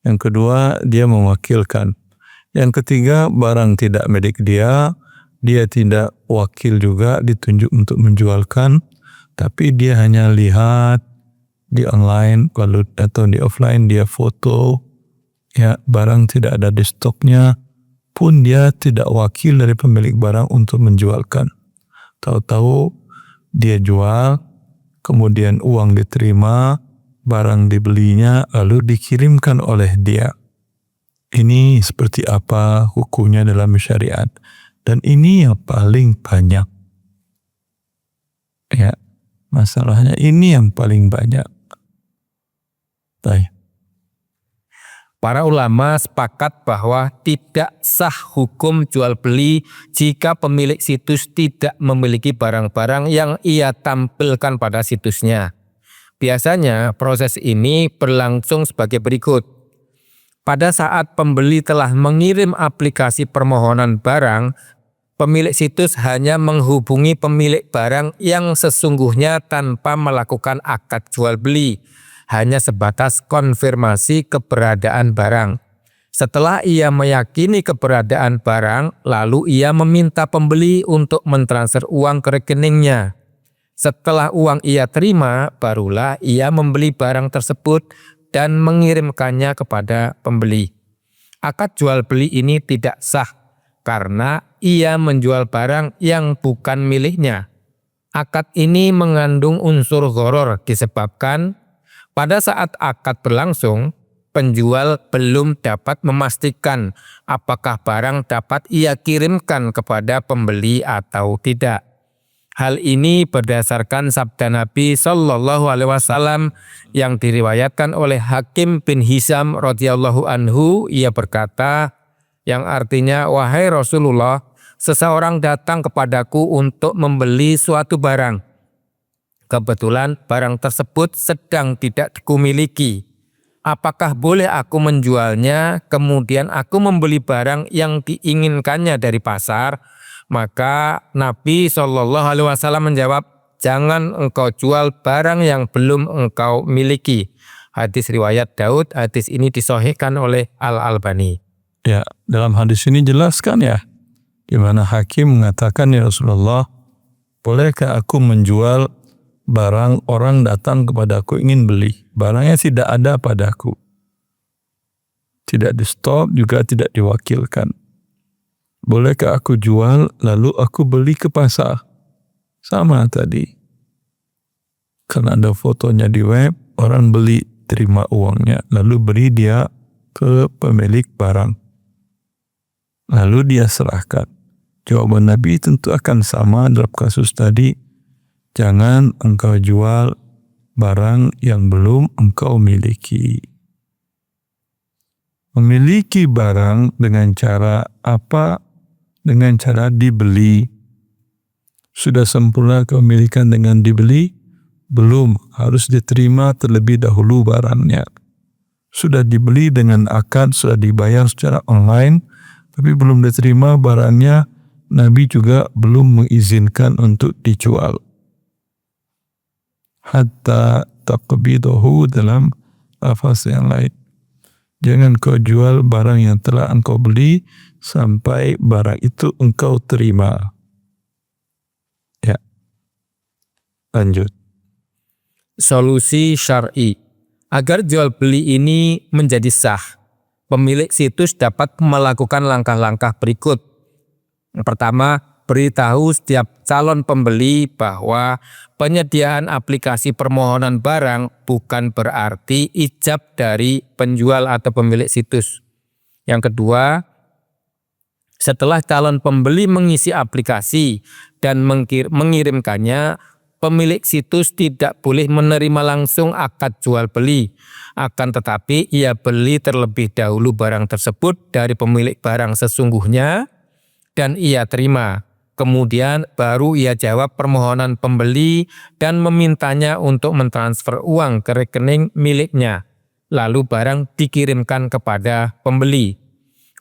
S2: Yang kedua, dia mewakilkan. Yang ketiga, barang tidak milik dia tidak wakil juga ditunjuk untuk menjualkan, tapi dia hanya lihat di online lalu atau di offline dia foto, ya barang tidak ada di stoknya, pun dia tidak wakil dari pemilik barang untuk menjualkan. Tahu-tahu dia jual, kemudian uang diterima, barang dibelinya lalu dikirimkan oleh dia. Ini seperti apa hukumnya dalam syariat? Dan ini yang paling banyak. Ya, masalahnya ini yang paling banyak. Baik.
S3: Para ulama sepakat bahwa tidak sah hukum jual beli jika pemilik situs tidak memiliki barang-barang yang ia tampilkan pada situsnya. Biasanya proses ini berlangsung sebagai berikut. Pada saat pembeli telah mengirim aplikasi permohonan barang, pemilik situs hanya menghubungi pemilik barang yang sesungguhnya tanpa melakukan akad jual beli, hanya sebatas konfirmasi keberadaan barang. Setelah ia meyakini keberadaan barang, lalu ia meminta pembeli untuk mentransfer uang ke rekeningnya. Setelah uang ia terima, barulah ia membeli barang tersebut dan mengirimkannya kepada pembeli. Akad jual beli ini tidak sah karena ia menjual barang yang bukan miliknya. Akad ini mengandung unsur gharar disebabkan pada saat akad berlangsung, penjual belum dapat memastikan apakah barang dapat ia kirimkan kepada pembeli atau tidak. Hal ini berdasarkan sabda Nabi Shallallahu Alaihi Wasallam yang diriwayatkan oleh Hakim bin Hizam radhiyallahu anhu. Ia berkata, yang artinya, wahai Rasulullah, seseorang datang kepadaku untuk membeli suatu barang. Kebetulan barang tersebut sedang tidak kumiliki. Apakah boleh aku menjualnya, kemudian aku membeli barang yang diinginkannya dari pasar? Maka Nabi Shallallahu Alaihi Wasallam menjawab, jangan engkau jual barang yang belum engkau miliki. Hadis riwayat Daud, hadis ini disahihkan oleh Al-Albani.
S2: Ya, dalam hadis ini jelaskan ya, di mana hakim mengatakan, ya Rasulullah, bolehkah aku menjual barang orang datang kepadaku ingin beli, barangnya tidak ada padaku, tidak di stop juga tidak diwakilkan. Bolehkah aku jual lalu aku beli ke pasar? Sama tadi. Karena ada fotonya di web, orang beli, terima uangnya, lalu beri dia ke pemilik barang. Lalu dia serahkan. Jawaban Nabi tentu akan sama dalam kasus tadi. Jangan engkau jual barang yang belum engkau miliki. Memiliki barang dengan cara apa? Dengan cara dibeli. Sudah sempurna kepemilikan dengan dibeli? Belum, harus diterima terlebih dahulu barangnya. Sudah dibeli dengan akad, sudah dibayar secara online, tapi belum diterima barangnya, Nabi juga belum mengizinkan untuk dijual. Hatta taqbidahu dalam lafaz yang lain. Jangan kau jual barang yang telah engkau beli sampai barang itu engkau terima. Ya. Lanjut.
S3: Solusi syar'i. Agar jual beli ini menjadi sah, pemilik situs dapat melakukan langkah-langkah berikut. Yang pertama, beritahu setiap calon pembeli bahwa penyediaan aplikasi permohonan barang bukan berarti ijab dari penjual atau pemilik situs. Yang kedua, setelah calon pembeli mengisi aplikasi dan mengirimkannya, pemilik situs tidak boleh menerima langsung akad jual beli. Akan tetapi ia beli terlebih dahulu barang tersebut dari pemilik barang sesungguhnya dan ia terima. Kemudian baru ia jawab permohonan pembeli dan memintanya untuk mentransfer uang ke rekening miliknya. Lalu barang dikirimkan kepada pembeli.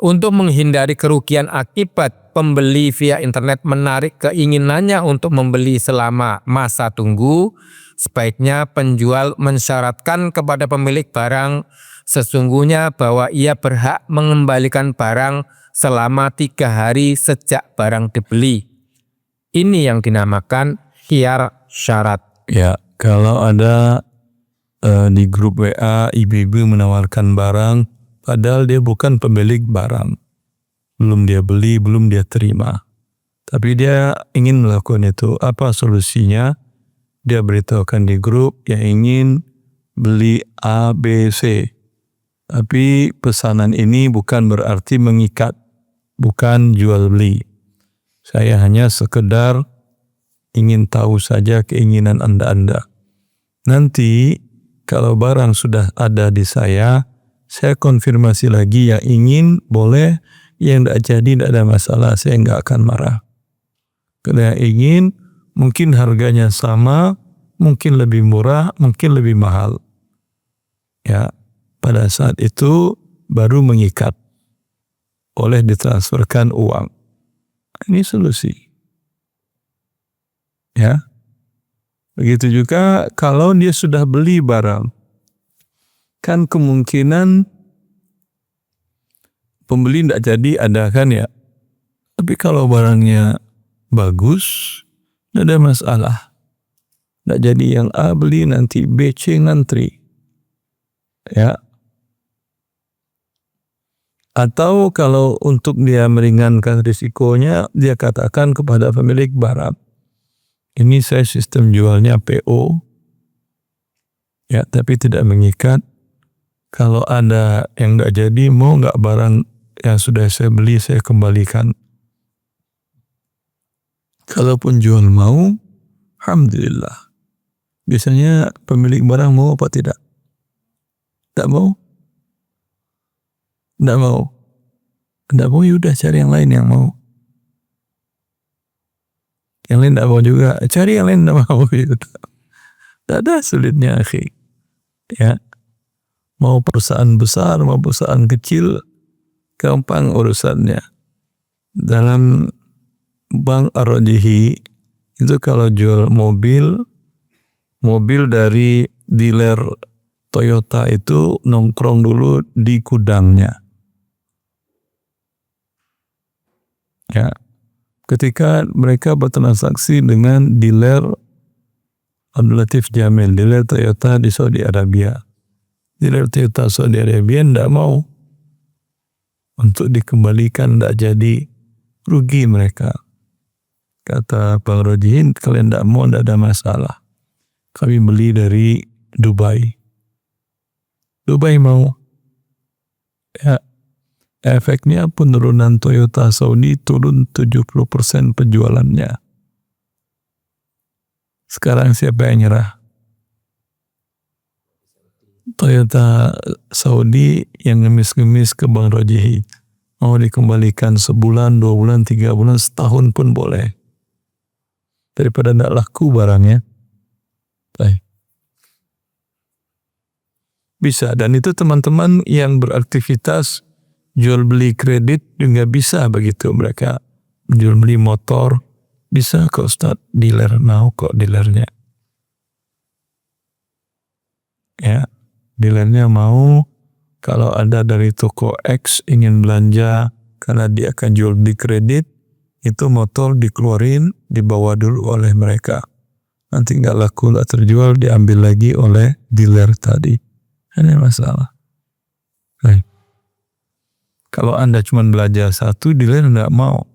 S3: Untuk menghindari kerugian akibat pembeli via internet menarik keinginannya untuk membeli selama masa tunggu, sebaiknya penjual mensyaratkan kepada pemilik barang sesungguhnya bahwa ia berhak mengembalikan barang selama 3 hari sejak barang dibeli. Ini yang dinamakan khiyar syarat.
S2: Ya, kalau ada di grup WA ibu-ibu menawarkan barang, padahal dia bukan pemilik barang. Belum dia beli, belum dia terima. Tapi dia ingin melakukan itu. Apa solusinya? Dia beritahukan di grup yang ingin beli A, B, C. Tapi pesanan ini bukan berarti mengikat, bukan jual beli. Saya hanya sekedar ingin tahu saja keinginan Anda. Nanti kalau barang sudah ada di saya konfirmasi lagi yang ingin boleh, yang tidak jadi tidak ada masalah, saya enggak akan marah. Kalau yang ingin mungkin harganya sama, mungkin lebih murah, mungkin lebih mahal. Ya, pada saat itu baru mengikat, boleh ditransferkan uang. Ini solusi. Ya. Begitu juga kalau dia sudah beli barang, kan kemungkinan pembeli tidak jadi ada kan ya. Tapi kalau barangnya bagus, tidak ada masalah. Tidak jadi yang A beli nanti B, C ngantri. Ya. Atau kalau untuk dia meringankan risikonya, dia katakan kepada pemilik barang, ini saya sistem jualnya PO, ya, tapi tidak mengikat. Kalau ada yang nggak jadi, mau nggak barang yang sudah saya beli saya kembalikan. Kalaupun jual mau, alhamdulillah. Biasanya pemilik barang mau apa tidak? Tak mau? Tidak mau. Tidak mau, yaudah cari yang lain yang mau. Yang lain tidak mau juga, cari yang lain tidak mau. Tidak ada sulitnya, akhi. Ya. Mau perusahaan besar, mau perusahaan kecil, gampang urusannya. Dalam Bank Ar-Rajihi itu kalau jual mobil dari dealer Toyota itu nongkrong dulu di gudangnya. Ya. Ketika mereka bertransaksi dengan dealer Abdul Latif Jamil, dealer Toyota di Saudi Arabia. Dealer Toyota Saudi Arabia tidak mau untuk dikembalikan, tidak jadi, rugi mereka. Kata Bang Rojihin, kalian tidak mau, tidak ada masalah. Kami beli dari Dubai. Dubai mau. Ya. Efeknya penurunan Toyota Saudi turun 70% penjualannya. Sekarang siapa yang nyerah? Toyota Saudi yang ngemis-ngemis ke Bang Rojihi. Mau dikembalikan sebulan, 2 bulan, 3 bulan, setahun pun boleh. Daripada tidak laku barangnya. Baik. Bisa, dan itu teman-teman yang beraktivitas jual beli kredit juga bisa begitu. Mereka jual beli motor, bisa kok Ustaz, dealer mau kok dealernya. Ya, dealernya mau kalau ada dari toko X ingin belanja karena dia akan jual beli kredit, itu motor dikeluarin, dibawa dulu oleh mereka. Nanti nggak laku, nggak terjual, diambil lagi oleh dealer tadi. Ini masalah. Baik. Kalau Anda cuma belajar satu, dealer tidak mau.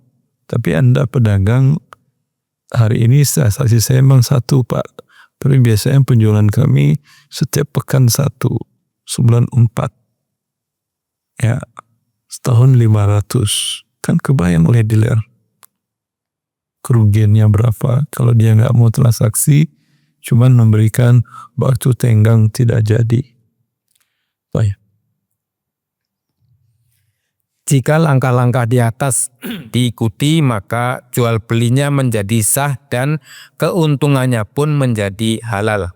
S2: Tapi Anda pedagang, hari ini saksi saya memang satu Pak. Tapi biasanya penjualan kami setiap pekan 1, sebulan 4. Ya, setahun 500. Kan kebayang oleh dealer. Kerugiannya berapa? Kalau dia nggak mau transaksi, cuma memberikan waktu tenggang tidak jadi. Baik.
S3: Jika langkah-langkah di atas diikuti, maka jual belinya menjadi sah dan keuntungannya pun menjadi halal.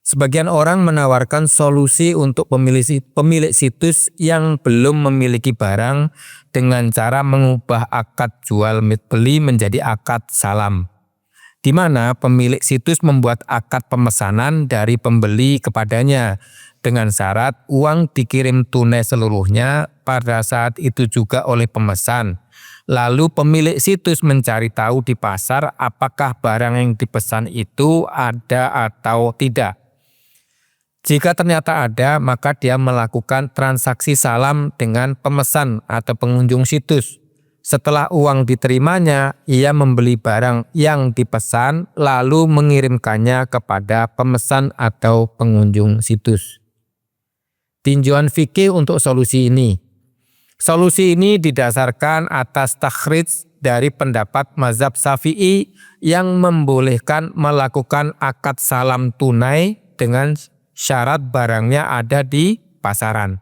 S3: Sebagian orang menawarkan solusi untuk pemilik situs yang belum memiliki barang dengan cara mengubah akad jual beli menjadi akad salam, di mana pemilik situs membuat akad pemesanan dari pembeli kepadanya dengan syarat uang dikirim tunai seluruhnya pada saat itu juga oleh pemesan. Lalu pemilik situs mencari tahu di pasar apakah barang yang dipesan itu ada atau tidak. Jika ternyata ada, maka dia melakukan transaksi salam dengan pemesan atau pengunjung situs. Setelah uang diterimanya, ia membeli barang yang dipesan lalu mengirimkannya kepada pemesan atau pengunjung situs. Tinjauan fikih untuk solusi ini. Solusi ini didasarkan atas takhrij dari pendapat mazhab Syafi'i yang membolehkan melakukan akad salam tunai dengan syarat barangnya ada di pasaran.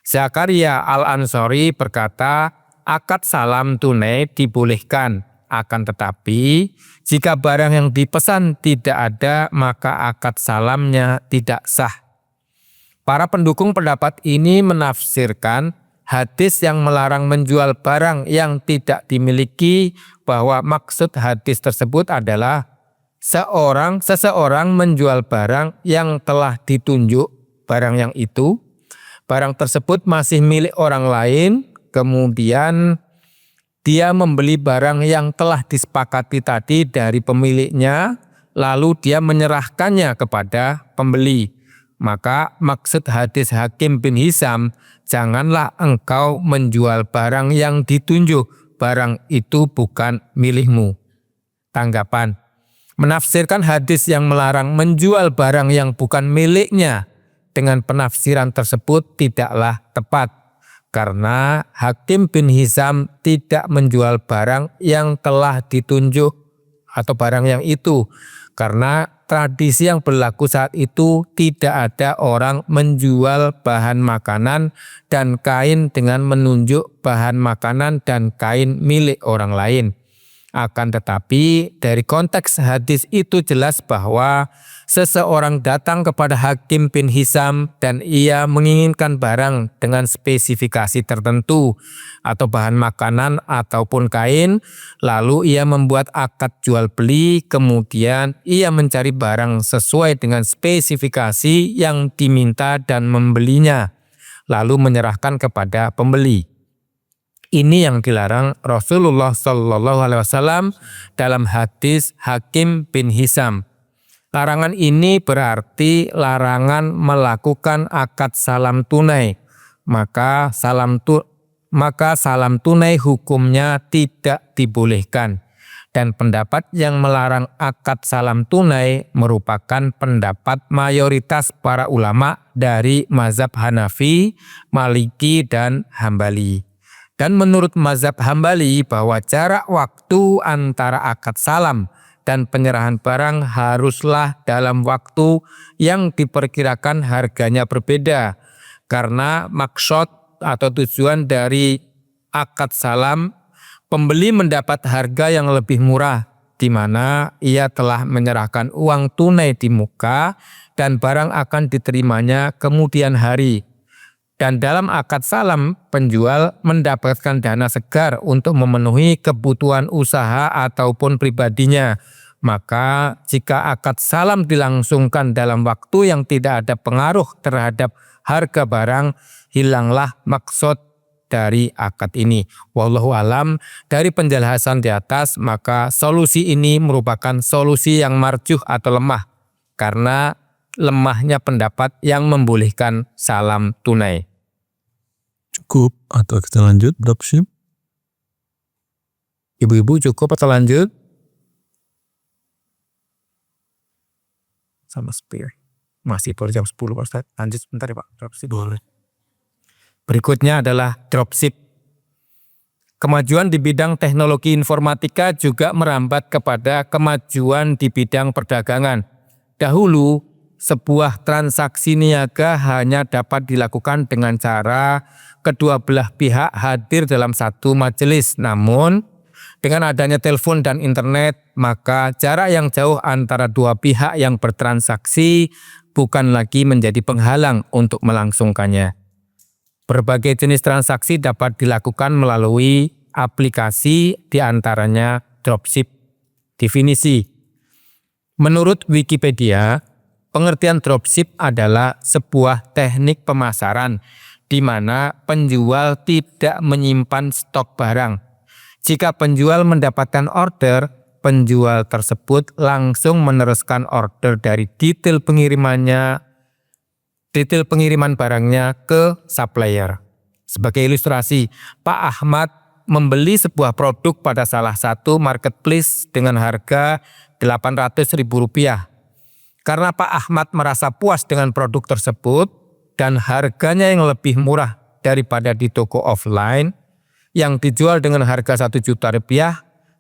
S3: Zakaria Al-Ansori berkata, akad salam tunai dibolehkan, akan tetapi jika barang yang dipesan tidak ada, maka akad salamnya tidak sah. Para pendukung pendapat ini menafsirkan hadis yang melarang menjual barang yang tidak dimiliki bahwa maksud hadis tersebut adalah seseorang menjual barang yang telah ditunjuk barang yang itu, barang tersebut masih milik orang lain, kemudian dia membeli barang yang telah disepakati tadi dari pemiliknya, lalu dia menyerahkannya kepada pembeli. Maka maksud hadis Hakim bin Hizam, janganlah engkau menjual barang yang ditunjuk, barang itu bukan milikmu. Tanggapan, menafsirkan hadis yang melarang menjual barang yang bukan miliknya dengan penafsiran tersebut tidaklah tepat. Karena Hakim bin Hizam tidak menjual barang yang telah ditunjuk atau barang yang itu. Karena tradisi yang berlaku saat itu tidak ada orang menjual bahan makanan dan kain dengan menunjuk bahan makanan dan kain milik orang lain. Akan tetapi dari konteks hadis itu jelas bahwa seseorang datang kepada Hakim bin Hizam dan ia menginginkan barang dengan spesifikasi tertentu atau bahan makanan ataupun kain, lalu ia membuat akad jual beli, kemudian ia mencari barang sesuai dengan spesifikasi yang diminta dan membelinya, lalu menyerahkan kepada pembeli. Ini yang dilarang Rasulullah SAW dalam hadis Hakim bin Hizam. Larangan ini berarti larangan melakukan akad salam tunai. Maka salam tunai hukumnya tidak dibolehkan. Dan pendapat yang melarang akad salam tunai merupakan pendapat mayoritas para ulama dari mazhab Hanafi, Maliki, dan Hambali. Dan menurut mazhab Hambali bahwa jarak waktu antara akad salam dan penyerahan barang haruslah dalam waktu yang diperkirakan harganya berbeda. Karena maksud atau tujuan dari akad salam, pembeli mendapat harga yang lebih murah, di mana ia telah menyerahkan uang tunai di muka dan barang akan diterimanya kemudian hari. Dan dalam akad salam, penjual mendapatkan dana segar untuk memenuhi kebutuhan usaha ataupun pribadinya. Maka jika akad salam dilangsungkan dalam waktu yang tidak ada pengaruh terhadap harga barang, hilanglah maksud dari akad ini. Wallahu alam, dari penjelasan di atas, maka solusi ini merupakan solusi yang marjuh atau lemah. Karena lemahnya pendapat yang membolehkan salam tunai.
S2: Cukup atau kita lanjut dropship?
S3: Ibu-ibu cukup atau lanjut? Sama spare. Masih baru jam 10 Pak Ustaz. Lanjut sebentar ya Pak. Dropship.
S2: Boleh.
S3: Berikutnya adalah dropship. Kemajuan di bidang teknologi informatika juga merambat kepada kemajuan di bidang perdagangan. Dahulu, sebuah transaksi niaga hanya dapat dilakukan dengan cara kedua belah pihak hadir dalam satu majelis. Namun, dengan adanya telepon dan internet, maka jarak yang jauh antara dua pihak yang bertransaksi bukan lagi menjadi penghalang untuk melangsungkannya. Berbagai jenis transaksi dapat dilakukan melalui aplikasi, diantaranya dropship. Definisi. Menurut Wikipedia, pengertian dropship adalah sebuah teknik pemasaran di mana penjual tidak menyimpan stok barang. Jika penjual mendapatkan order, penjual tersebut langsung meneruskan order dari detail pengiriman barangnya ke supplier. Sebagai ilustrasi, Pak Ahmad membeli sebuah produk pada salah satu marketplace dengan harga Rp800.000. Karena Pak Ahmad merasa puas dengan produk tersebut dan harganya yang lebih murah daripada di toko offline yang dijual dengan harga Rp1 juta,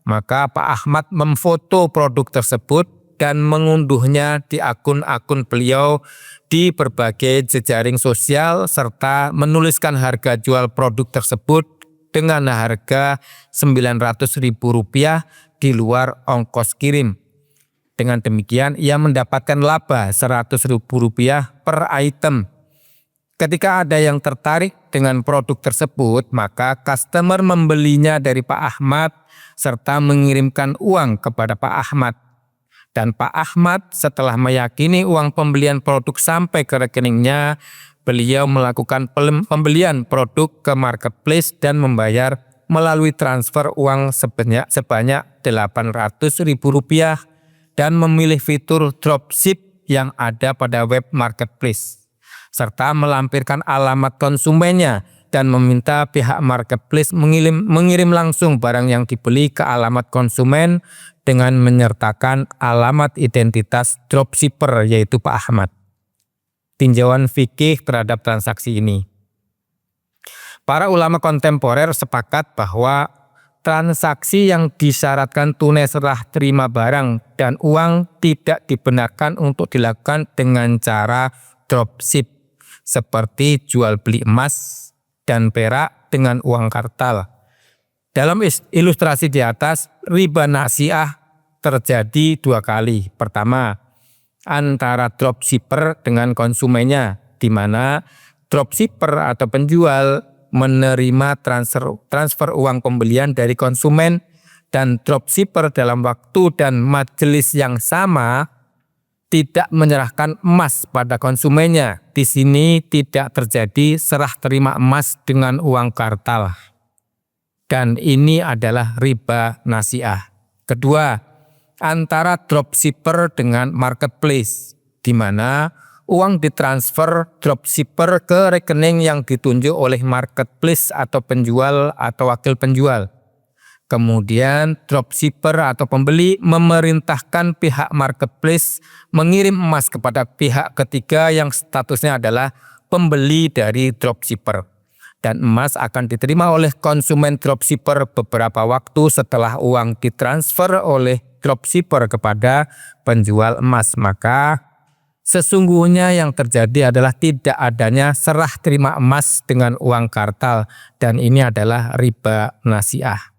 S3: maka Pak Ahmad memfoto produk tersebut dan mengunduhnya di akun-akun beliau di berbagai jejaring sosial serta menuliskan harga jual produk tersebut dengan harga Rp900.000 di luar ongkos kirim. Dengan demikian ia mendapatkan laba Rp100.000 per item. Ketika ada yang tertarik dengan produk tersebut, maka customer membelinya dari Pak Ahmad serta mengirimkan uang kepada Pak Ahmad. Dan Pak Ahmad setelah meyakini uang pembelian produk sampai ke rekeningnya, beliau melakukan pembelian produk ke marketplace dan membayar melalui transfer uang sebanyak Rp800.000 dan memilih fitur dropship yang ada pada web marketplace, serta melampirkan alamat konsumennya dan meminta pihak marketplace mengirim langsung barang yang dibeli ke alamat konsumen dengan menyertakan alamat identitas dropshipper yaitu Pak Ahmad. Tinjauan fikih terhadap transaksi ini. Para ulama kontemporer sepakat bahwa transaksi yang disyaratkan tunai serah terima barang dan uang tidak dibenarkan untuk dilakukan dengan cara dropship seperti jual beli emas dan perak dengan uang kartal. Dalam ilustrasi di atas, riba nasiah terjadi dua kali. Pertama, antara dropshipper dengan konsumennya, di mana dropshipper atau penjual menerima transfer uang pembelian dari konsumen dan dropshipper dalam waktu dan majelis yang sama tidak menyerahkan emas pada konsumennya. Di sini tidak terjadi serah terima emas dengan uang kartal. Dan ini adalah riba nasiah. Kedua, antara dropshipper dengan marketplace, di mana uang ditransfer dropshipper ke rekening yang ditunjuk oleh marketplace atau penjual atau wakil penjual. Kemudian dropshipper atau pembeli memerintahkan pihak marketplace mengirim emas kepada pihak ketiga yang statusnya adalah pembeli dari dropshipper. Dan emas akan diterima oleh konsumen dropshipper beberapa waktu setelah uang ditransfer oleh dropshipper kepada penjual emas. Maka sesungguhnya yang terjadi adalah tidak adanya serah terima emas dengan uang kartal, dan ini adalah riba nasiah.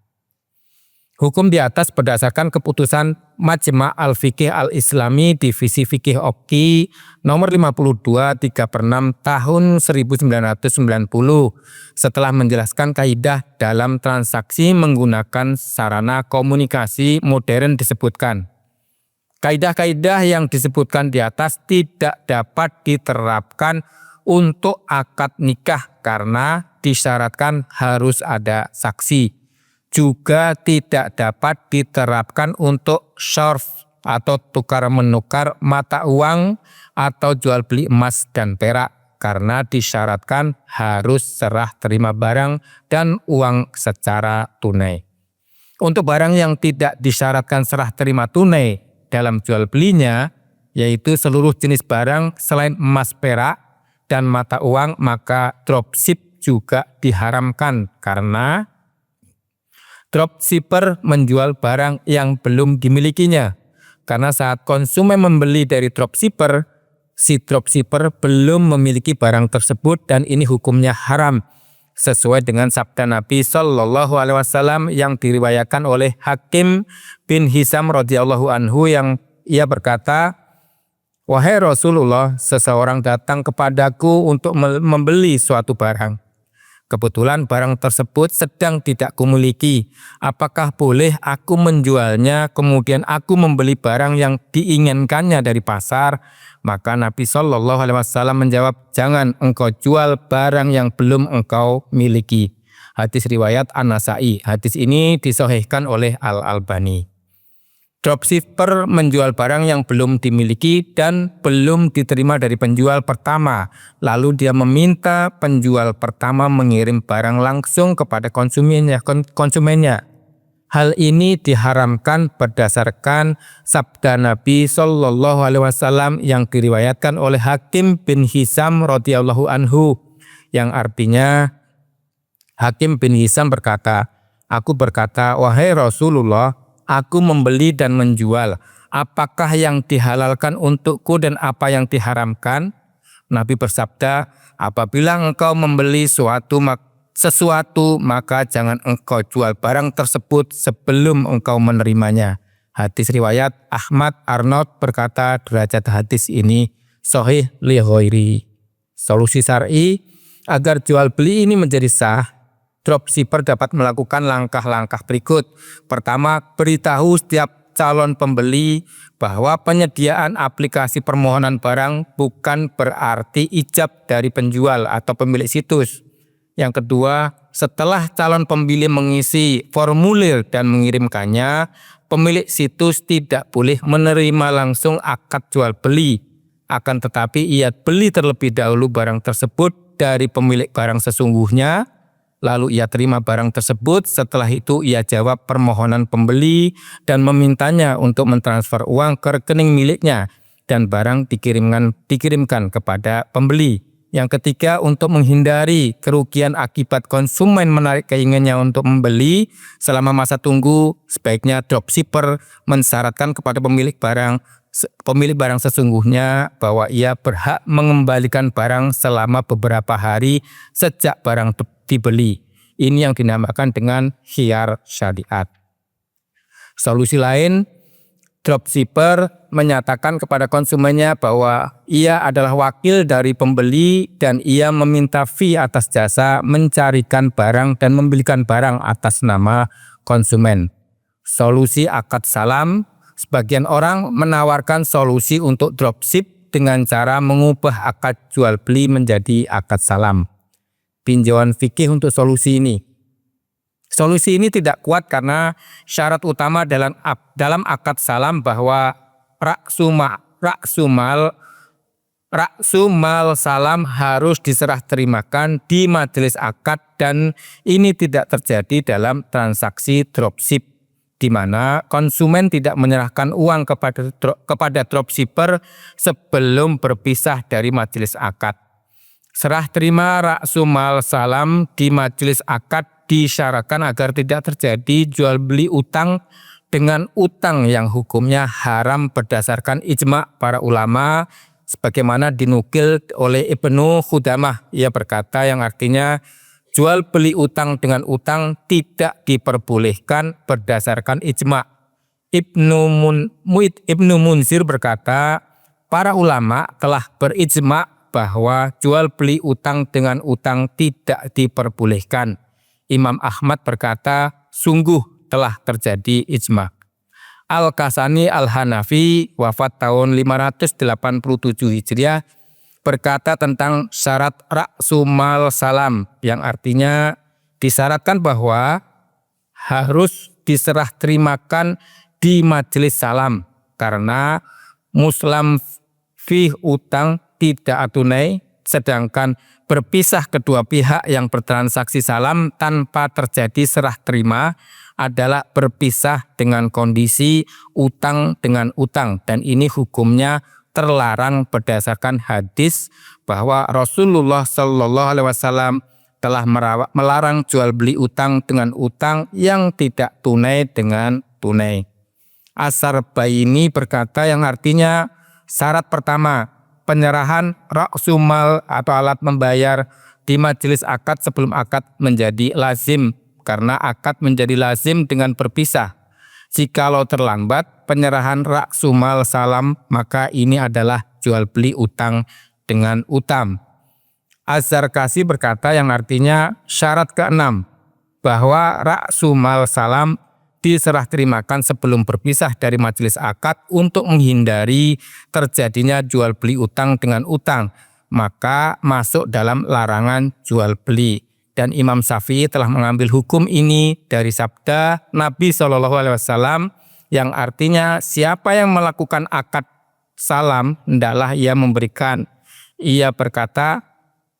S3: Hukum di atas berdasarkan keputusan Majma' Al-Fiqih Al-Islami Divisi Fikih Oqi nomor 52/3/6 tahun 1990 setelah menjelaskan kaidah dalam transaksi menggunakan sarana komunikasi modern disebutkan. Kaidah-kaidah yang disebutkan di atas tidak dapat diterapkan untuk akad nikah karena disyaratkan harus ada saksi. Juga tidak dapat diterapkan untuk syarf atau tukar-menukar mata uang atau jual beli emas dan perak karena disyaratkan harus serah terima barang dan uang secara tunai. Untuk barang yang tidak disyaratkan serah terima tunai dalam jual belinya, yaitu seluruh jenis barang selain emas, perak, dan mata uang, maka dropship juga diharamkan karena dropshipper menjual barang yang belum dimilikinya. Karena saat konsumen membeli dari dropshipper, si dropshipper belum memiliki barang tersebut dan ini hukumnya haram sesuai dengan sabda Nabi Shallallahu Alaihi Wasallam yang diriwayatkan oleh Hakim bin Hizam radhiyallahu anhu yang ia berkata, "Wahai Rasulullah, seseorang datang kepadaku untuk membeli suatu barang. Kebetulan barang tersebut sedang tidak kumiliki. Apakah boleh aku menjualnya kemudian aku membeli barang yang diinginkannya dari pasar?" Maka Nabi Shallallahu Alaihi Wasallam menjawab, "Jangan engkau jual barang yang belum engkau miliki." Hadis riwayat An-Nasai. Hadis ini disahihkan oleh Al-Albani. Dropshipper menjual barang yang belum dimiliki dan belum diterima dari penjual pertama. Lalu dia meminta penjual pertama mengirim barang langsung kepada konsumennya. Hal ini diharamkan berdasarkan sabda Nabi Shallallahu Alaihi Wasallam yang diriwayatkan oleh Hakim bin Hizam radhiyallahu anhu, yang artinya Hakim bin Hizam berkata, "Aku berkata, wahai Rasulullah, aku membeli dan menjual. Apakah yang dihalalkan untukku dan apa yang diharamkan?" Nabi bersabda, "Apabila engkau membeli sesuatu, maka jangan engkau jual barang tersebut sebelum engkau menerimanya." Hadis riwayat Ahmad. Arnaud berkata derajat hadis ini sahih li ghairi. Solusi syar'i agar jual beli ini menjadi sah, dropshipper dapat melakukan langkah-langkah berikut. Pertama, beritahu setiap calon pembeli bahwa penyediaan aplikasi permohonan barang bukan berarti ijab dari penjual atau pemilik situs. Yang kedua, setelah calon pembeli mengisi formulir dan mengirimkannya, pemilik situs tidak boleh menerima langsung akad jual beli. Akan tetapi ia beli terlebih dahulu barang tersebut dari pemilik barang sesungguhnya, lalu ia terima barang tersebut. Setelah itu ia jawab permohonan pembeli dan memintanya untuk mentransfer uang ke rekening miliknya dan barang dikirimkan kepada pembeli. Yang ketiga, untuk menghindari kerugian akibat konsumen menarik keinginannya untuk membeli selama masa tunggu, sebaiknya dropshipper mensyaratkan kepada pemilik barang sesungguhnya bahwa ia berhak mengembalikan barang selama beberapa hari sejak barang dibeli. Ini yang dinamakan dengan khiyar syariat. Solusi lain, dropshipper menyatakan kepada konsumennya bahwa ia adalah wakil dari pembeli dan ia meminta fee atas jasa mencarikan barang dan membelikan barang atas nama konsumen. Solusi akad salam, sebagian orang menawarkan solusi untuk dropship dengan cara mengubah akad jual beli menjadi akad salam. Tinjauan fikih untuk solusi ini. Solusi ini tidak kuat karena syarat utama dalam akad salam bahwa raksumal salam harus diserah terimakan di majelis akad dan ini tidak terjadi dalam transaksi dropship di mana konsumen tidak menyerahkan uang kepada dropshipper sebelum berpisah dari majelis akad. Serah terima raksumal salam di majelis akad disyaratkan agar tidak terjadi jual beli utang dengan utang yang hukumnya haram berdasarkan ijma' para ulama sebagaimana dinukil oleh Ibnu Khudamah. Ia berkata yang artinya jual beli utang dengan utang tidak diperbolehkan berdasarkan ijma'. Ibnu Munzir berkata, para ulama telah berijma' bahwa jual beli utang dengan utang tidak diperbolehkan. Imam Ahmad berkata, sungguh telah terjadi ijma'. Al-Kasani Al-Hanafi wafat tahun 587 Hijriah berkata tentang syarat raksumal salam yang artinya disyaratkan bahwa harus diserah terimakan di majelis salam karena muslam fih utang tidak tunai, sedangkan berpisah kedua pihak yang bertransaksi salam tanpa terjadi serah terima adalah berpisah dengan kondisi utang dengan utang dan ini hukumnya terlarang berdasarkan hadis bahwa Rasulullah Shallallahu Alaihi Wasallam telah melarang jual beli utang dengan utang yang tidak tunai dengan tunai. Asar Baini berkata yang artinya syarat pertama penyerahan raksumal atau alat membayar di majelis akad sebelum akad menjadi lazim, karena akad menjadi lazim dengan berpisah. Jikalau terlambat penyerahan raksumal salam, maka ini adalah jual beli utang dengan utang. Az-Zarkasi berkata yang artinya syarat ke-6 bahwa raksumal salam diserah terimakan sebelum berpisah dari majelis akad untuk menghindari terjadinya jual beli utang dengan utang, maka masuk dalam larangan jual beli. Dan Imam Syafi'i telah mengambil hukum ini dari sabda Nabi SAW yang artinya siapa yang melakukan akad salam hendaklah ia memberikan. Ia berkata,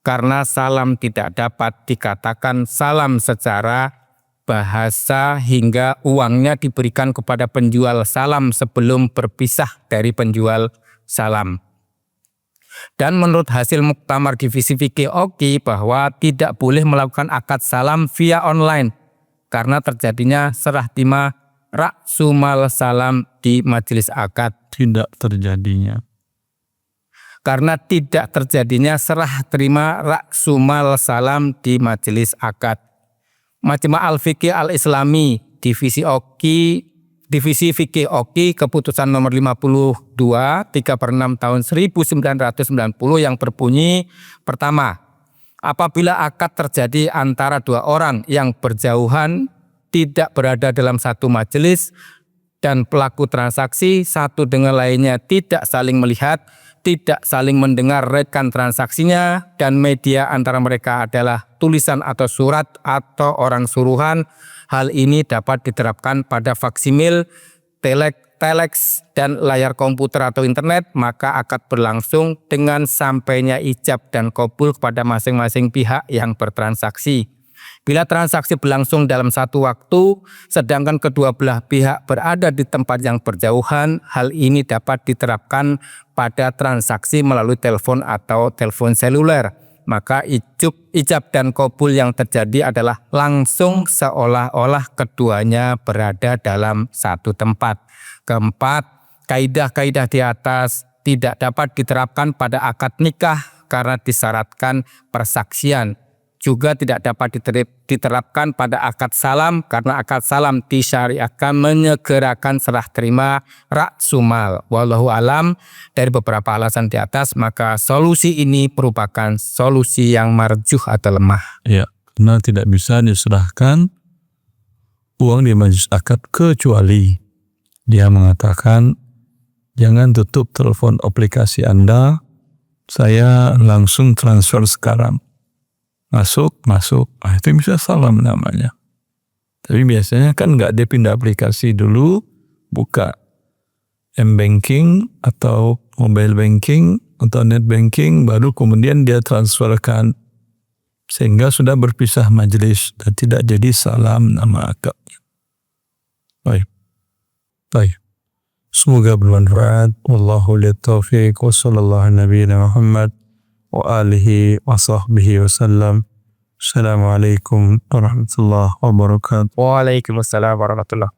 S3: karena salam tidak dapat dikatakan salam secara bahasa hingga uangnya diberikan kepada penjual salam sebelum berpisah dari penjual salam. Dan menurut hasil muktamar divisi fikih Oki bahwa tidak boleh melakukan akad salam via online karena terjadinya serah terima raksumal salam di majelis akad. Karena tidak terjadinya serah terima raksumal salam di majelis akad. Majma' al-Fiqih al-Islami divisi Fikih Oki keputusan nomor 52 3/6 tahun 1990 yang berbunyi, pertama, apabila akad terjadi antara dua orang yang berjauhan tidak berada dalam satu majelis dan pelaku transaksi satu dengan lainnya tidak saling melihat, tidak saling mendengar rekan transaksinya, dan media antara mereka adalah tulisan atau surat atau orang suruhan, hal ini dapat diterapkan pada faksimil, telex, dan layar komputer atau internet, maka akad berlangsung dengan sampainya ijab dan qabul kepada masing-masing pihak yang bertransaksi. Bila transaksi berlangsung dalam satu waktu, sedangkan kedua belah pihak berada di tempat yang berjauhan, hal ini dapat diterapkan pada transaksi melalui telepon atau telepon seluler. Maka ijab dan qabul yang terjadi adalah langsung seolah-olah keduanya berada dalam satu tempat. Keempat, kaidah-kaidah di atas tidak dapat diterapkan pada akad nikah karena disyaratkan persaksian. Juga tidak dapat diterapkan pada akad salam karena akad salam disyariatkan menyegerakan serah terima raksumal. Wallahu alam, dari beberapa alasan di atas maka solusi ini merupakan solusi yang marjuh atau lemah.
S2: Ya, karena tidak bisa diserahkan uang di majelis akad kecuali dia mengatakan jangan tutup telepon aplikasi Anda, saya langsung transfer sekarang. Masuk, itu bisa salam namanya. Tapi biasanya kan nggak, dia pindah aplikasi dulu, buka m-banking atau mobile banking atau net banking, baru kemudian dia transferkan, sehingga sudah berpisah majelis dan tidak jadi salam nama akadnya. Baik. Semoga bermanfaat. Wallahu liat taufiq wa sallallahu nabiyina Muhammad wa alihi wa sahbihi wa sallam. Assalamualaikum warahmatullahi wabarakatuh.
S3: Waalaikumsalam warahmatullahi